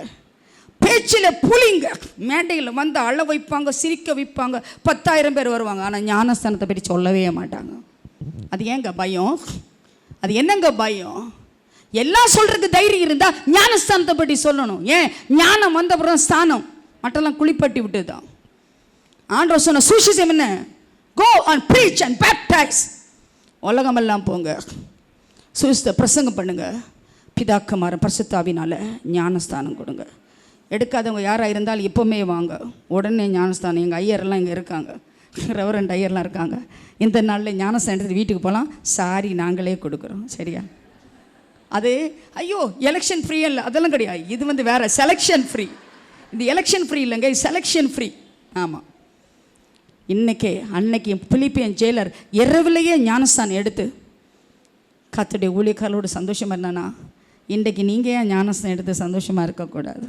பேச்சில் புலிங்க, மேடையில் வந்து அழ வைப்பாங்க, சிரிக்க வைப்பாங்க, 10,000 பேர் வருவாங்க. ஆனால் ஞானஸ்தானத்தை பற்றி சொல்லவே மாட்டாங்க. அது ஏங்க பயம்? அது என்னங்க பயம்? எல்லாம் சொல்கிறதுக்கு தைரியம் இருந்தால் ஞானஸ்தானத்தை பற்றி சொல்லணும். ஏன்? ஞானம் வந்தப்புறம் ஸ்தானம் மற்றெல்லாம் குளிப்பட்டி விட்டுதான். ஆண்டவர் சொன்ன சுவிசேஷம் என்ன? Go and preach and baptize. உலகமெல்லாம் போங்க, சுவிசேஷத்தை பிரசங்கம் பண்ணுங்க, பிதாக்குமாரன் பரிசுத்தாவினால ஞானஸ்தானம் கொடுங்க. எடுக்காதவங்க யாராக இருந்தாலும் எப்போவுமே வாங்க, உடனே ஞானஸ்தானம். எங்கள் ஐயரெல்லாம் இங்கே இருக்காங்க, ரெவரண்ட் ஐயர்லாம் இருக்காங்க. இந்த நாளில் ஞானஸ்தானம் எடுத்துகிட்டு வீட்டுக்கு போகலாம். சாரி, நாங்களே கொடுக்குறோம், சரியா? அது ஐயோ எலெக்ஷன் ஃப்ரீ இல்லை, அதெல்லாம் கிடையாது. இது வேறு செலெக்ஷன் ஃப்ரீ. இது எலெக்ஷன் ஃப்ரீ இல்லைங்க, இது செலெக்ஷன் ஃப்ரீ. ஆமாம். அன்னைக்கு பிலிப்பியன் ஜெயிலர் இரவுலேயே ஞானஸ்தானம் எடுத்து கர்த்தருடைய ஊழியக்காரரோடு சந்தோஷமாக இருந்தானா, இன்றைக்கு நீங்கள் ஏன் ஞானஸ்தானம் எடுத்து சந்தோஷமாக இருக்கக்கூடாது?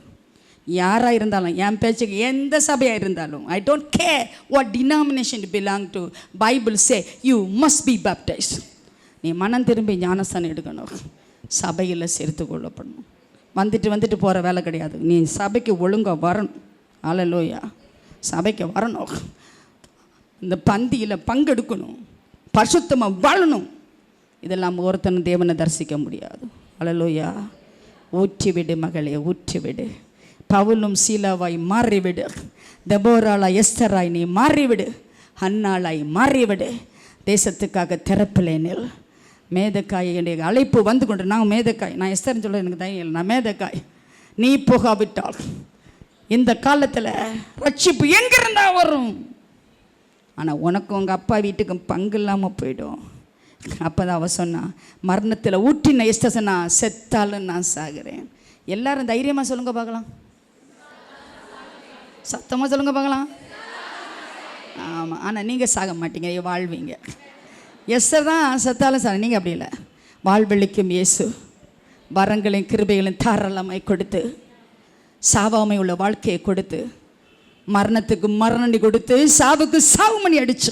யாராக இருந்தாலும், என் பேச்சுக்கு எந்த சபையாக இருந்தாலும், I don't care what denomination to belong to, Bible say you must be baptised. நீ மனம் திரும்பி ஞானஸ்தானம் எடுக்கணும், சபையில் சேர்த்து கொள்ளப்படணும். வந்துட்டு போகிற வேலை கிடையாது. நீ சபைக்கு ஒழுங்காக வரணும். ஹல்லேலூயா. சபைக்கு வரணும், இந்த பந்தியில் பங்கெடுக்கணும், பரிசுத்தமாக வாழணும். இதெல்லாம் ஒருத்தனும் தேவனை தரிசிக்க முடியாது. ஹல்லேலூயா. ஊற்றிவிடு மகளே, ஊற்றிவிடு. பவுலும் சீலாவாய் மாறிவிடு. தெபோராளாய் எஸ்தராய் நீ மாறிவிடு. அன்னாளாய் மாறிவிடு. தேசத்துக்காக திறப்பிலேனில் மேதக்காய் என்னுடைய அழைப்பு வந்து கொண்டு, நான் மேதக்காய், நான் எஸ்தர்ன்னு சொல்ல எனக்கு தைரியம் இல்லை, நான் மேதக்காய். நீ போகாவிட்டால் இந்த காலத்தில் ரட்சிப்பு எங்கிருந்தா வரும்? ஆனால் உனக்கும் உங்கள் அப்பா வீட்டுக்கும் பங்கு இல்லாமல் போயிடும். அப்போ தான் அவ சொன்னா, மரணத்தில் ஊற்றின எஸ்தர் சொன்னா, செத்தாலும் நான் சாகிறேன். எல்லாரும் தைரியமாக சொல்லுங்க பார்க்கலாம், சத்தமாக சொல்லுங்க பார்க்கலாம். ஆமாம், ஆனால் நீங்கள் சாக மாட்டீங்க, வாழ்வீங்க. எஸ்தர் தான் செத்தாலும் சார், நீங்கள் அப்படி இல்லை. வாழ்வெளிக்கும் இயேசு வரங்களையும் கிருபைகளையும் தாராளமாய் கொடுத்து, சாவாமை உள்ள வாழ்க்கையை கொடுத்து, மரணத்துக்கு மரணி கொடுத்து, சாவுக்கு சாவுமணி அடிச்சு,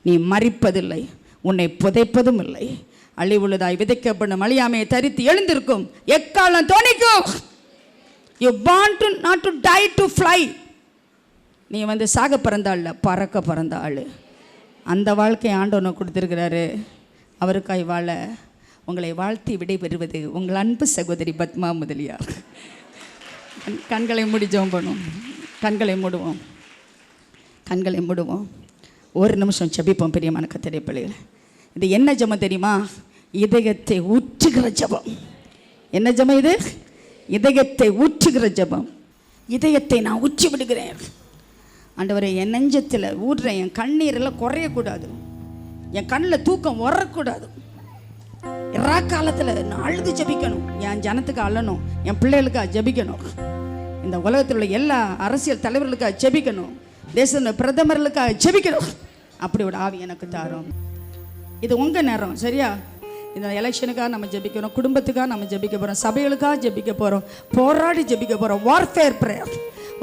நீ மரிப்பதில்லை, உன்னை புதைப்பதும் இல்லை, அழிவுள்ளதாய் விதைக்கப்படும் அழியாமையை தரித்து எழுந்திருக்கும் எக்காலம் தோணிக்கும். You want to not to die to fly. நீ சாக பிறந்த ஆள், பறக்க பிறந்த ஆள். அந்த வாழ்க்கையை ஆண்டவனுக்கு கொடுத்துருக்கிறாரு. அவருக்காய் வாழ உங்களை வாழ்த்தி விடைபெறுவது உங்கள் அன்பு சகோதரி பத்மா முதலியார். கண்களை மூடி ஜெபம் பண்ணுவோம். கண்களை மூடுவோம், கண்களை மூடுவோம். ஒரு நிமிஷம் ஜெபிப்போம். பிரியமான கர்த்தருடைய பிள்ளைகளே, இது என்ன ஜெபம் தெரியுமா? இதயத்தை ஊற்றுகிற ஜெபம். என்ன ஜெபம் இது? இதயத்தை ஊற்றுகிற ஜெபம். இதயத்தை நான் ஊற்றி விடுகிறேன் ஆண்டவரே. என் நெஞ்சத்தில் ஊடுற என் கண்ணீரெல்லாம் குறையக்கூடாது, என் கண்ணில் தூக்கம் வரக்கூடாது. காலத்தில் நான் அழுது ஜெபிக்கணும், என் ஜனத்துக்கு அழணும், என் பிள்ளைகளுக்காக ஜெபிக்கணும், இந்த உலகத்தில் உள்ள எல்லா அரசியல் தலைவர்களுக்காக ஜெபிக்கணும், தேச பிரதமர்களுக்காக ஜெபிக்கணும். அப்படி ஒரு ஆவி எனக்கு தாரும். இது உங்கள் நேரம், சரியா? இந்த எலெக்ஷனுக்காக நம்ம ஜெபிக்கிறோம், குடும்பத்துக்காக நம்ம ஜெபிக்க போகிறோம், சபைகளுக்காக ஜெபிக்க போகிறோம், போராடி ஜெபிக்க போகிறோம். வார்ஃபேர் ப்ரேயர்,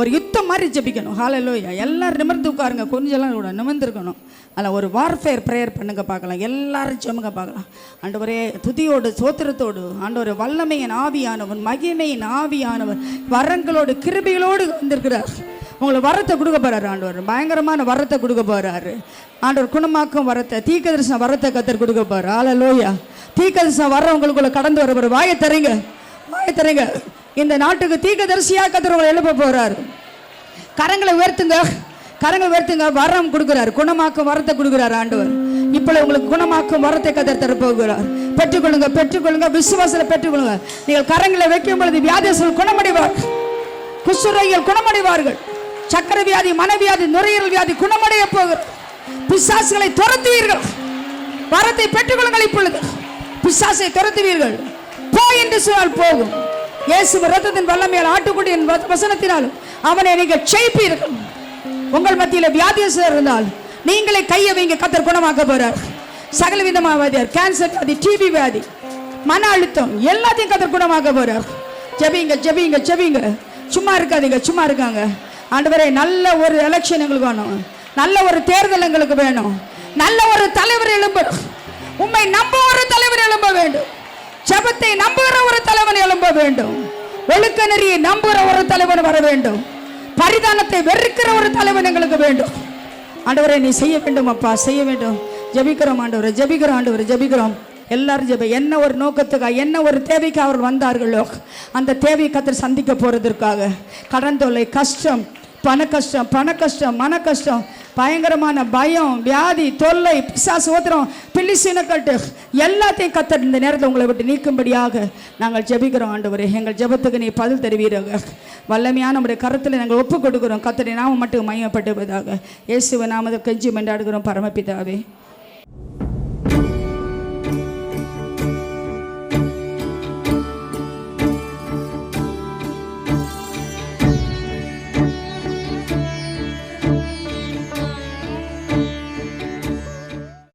ஒரு யுத்தம் மாதிரி ஜெபிக்கணும். ஹல்லேலூயா. எல்லாரும் நிமிர்ந்து உட்காருங்க, கொஞ்சம் கூட நிமிர்ந்துருக்கணும். அதில் ஒரு வார்ஃபேர் ப்ரேயர் பண்ணுங்க பார்க்கலாம். எல்லாரும் ஜெபங்க பார்க்கலாம். ஆண்டவரே, துதியோடு சோத்திரத்தோடு, ஆண்டவரே, வல்லமையின் ஆவியானவர், மகிமையின் ஆவியானவர், வரங்களோடு கிருபைகளோடு வந்திருக்கிறார். உங்களுக்கு வரத்தை கொடுக்க போகிறாரு ஆண்டவர். பயங்கரமான வரத்தை கொடுக்க போகிறாரு ஆண்டவர். குணமாக்கும் வரத்தை, தீர்க்கதரிசன வரத்தை கத்தர் கொடுக்க போகிறார். ஹல்லேலூயா. தீர்க்கதரிசன வர உங்களுக்குள்ள கடந்து வர போகிற. வாயை தரீங்க, வாயை தரீங்க. இந்த நாட்டுக்கு தீர்க்கதரிசியாக கத்தர் உங்களை எழுப்ப போகிறாரு. கரங்களை உயர்த்துங்க, கரங்களை உயர்த்துங்க. வரம் கொடுக்குறாரு, குணமாக்கும் வரத்தை கொடுக்குறாரு ஆண்டவர். இப்போ உங்களுக்கு குணமாக்கும் வரத்தை கத்தர் தரப்போகிறார். பெற்றுக்கொள்ளுங்க, பெற்றுக்கொள்ளுங்க, விசுவாசத்தை பெற்றுக்கொள்ளுங்க. நீங்கள் கரங்களை வைக்கும் பொழுது வியாதிகள் குணமடைவார், குஷ்டரோகிகள் குணமடைவார்கள், சக்கர வியாதி, மனவியாதி, நுரையீரல் வியாதி குணமடைய போகிறது. பிசாசுகளை துரத்துவீர்கள். வரத்தை பெற்றுக்கொள்ளுங்கள். இப்பொழுது பிசாசை துரத்துவீர்கள். போ என்று சொன்னால் போகும். இயேசு ரத்தத்தின் வல்லமையால், ஆட்டுக்குட்டியின் வசனத்தினால் அவனை நீங்கள் ஜெயிப்பீர்கள். உங்கள் மத்தியில் வியாதியஸ்தர் இருந்தால் நீங்களே கையை வைங்க, கத்தர் குணமாக்க போறார். சகல விதமான வியாதி, கேன்சர் வியாதி, டிபி வியாதி, மன அழுத்தம், எல்லாத்தையும் கத்தர் குணமாக்க போறார். ஜெபிங்க, ஜெபிங்க, ஜெபிங்க. சும்மா இருக்காதீங்க, சும்மா இருக்காங்க. ஆண்டவரே, நல்ல ஒரு எலெக்ஷன் எங்களுக்கு வேணும், நல்ல ஒரு தேர்தல் எங்களுக்கு வேணும், நல்ல ஒரு தலைவர் எழும்ப, உம்மை நம்ப ஒரு தலைவர் எழும்ப வேண்டும், ஜெபத்தை நம்புகிற ஒரு தலைவன் எழும்ப வேண்டும், ஒழுக்க நெறியை நம்புகிற ஒரு தலைவன் வர வேண்டும், பரிதானத்தை வெறுக்கிற ஒரு தலைவன் எங்களுக்கு வேண்டும். ஆண்டவரே, நீ செய்ய வேண்டும் அப்பா, செய்ய வேண்டும். ஜெபிக்கிறோம் ஆண்டவரே, ஜெபிக்கிறோம் ஆண்டவரே, ஜெபிக்கிறோம். எல்லாரும் ஜெப. என்ன ஒரு நோக்கத்துக்காக, என்ன ஒரு தேவைக்கு அவர் வந்தார்களோ அந்த தேவையை கத்தர் சந்திக்க போறதற்காக. கடன் தொல்லை, கஷ்டம், பண கஷ்டம், பண கஷ்டம், மன கஷ்டம், பயங்கரமான பயம், வியாதி, தொல்லை, பிசாசு ஓத்திரம், பில்லிசீனக்கட்டு, எல்லாத்தையும் கத்தர் இந்த நேரத்தில் உங்களை விட்டு நீக்கும்படியாக நாங்கள் ஜெபிக்கிறோம் ஆண்டவரே. எங்கள் ஜெபத்துக்கு நீ பதில் தருவீராக. வல்லமையான நம்முடைய கருத்தில் நாங்கள் ஒப்புக் கொடுக்கிறோம். கத்தரை நாம மட்டும் மையப்பட்டுவதாக. இயேசுவை நாம கெஞ்சி மன்றாடுகிறோம் பரமபிதாவே.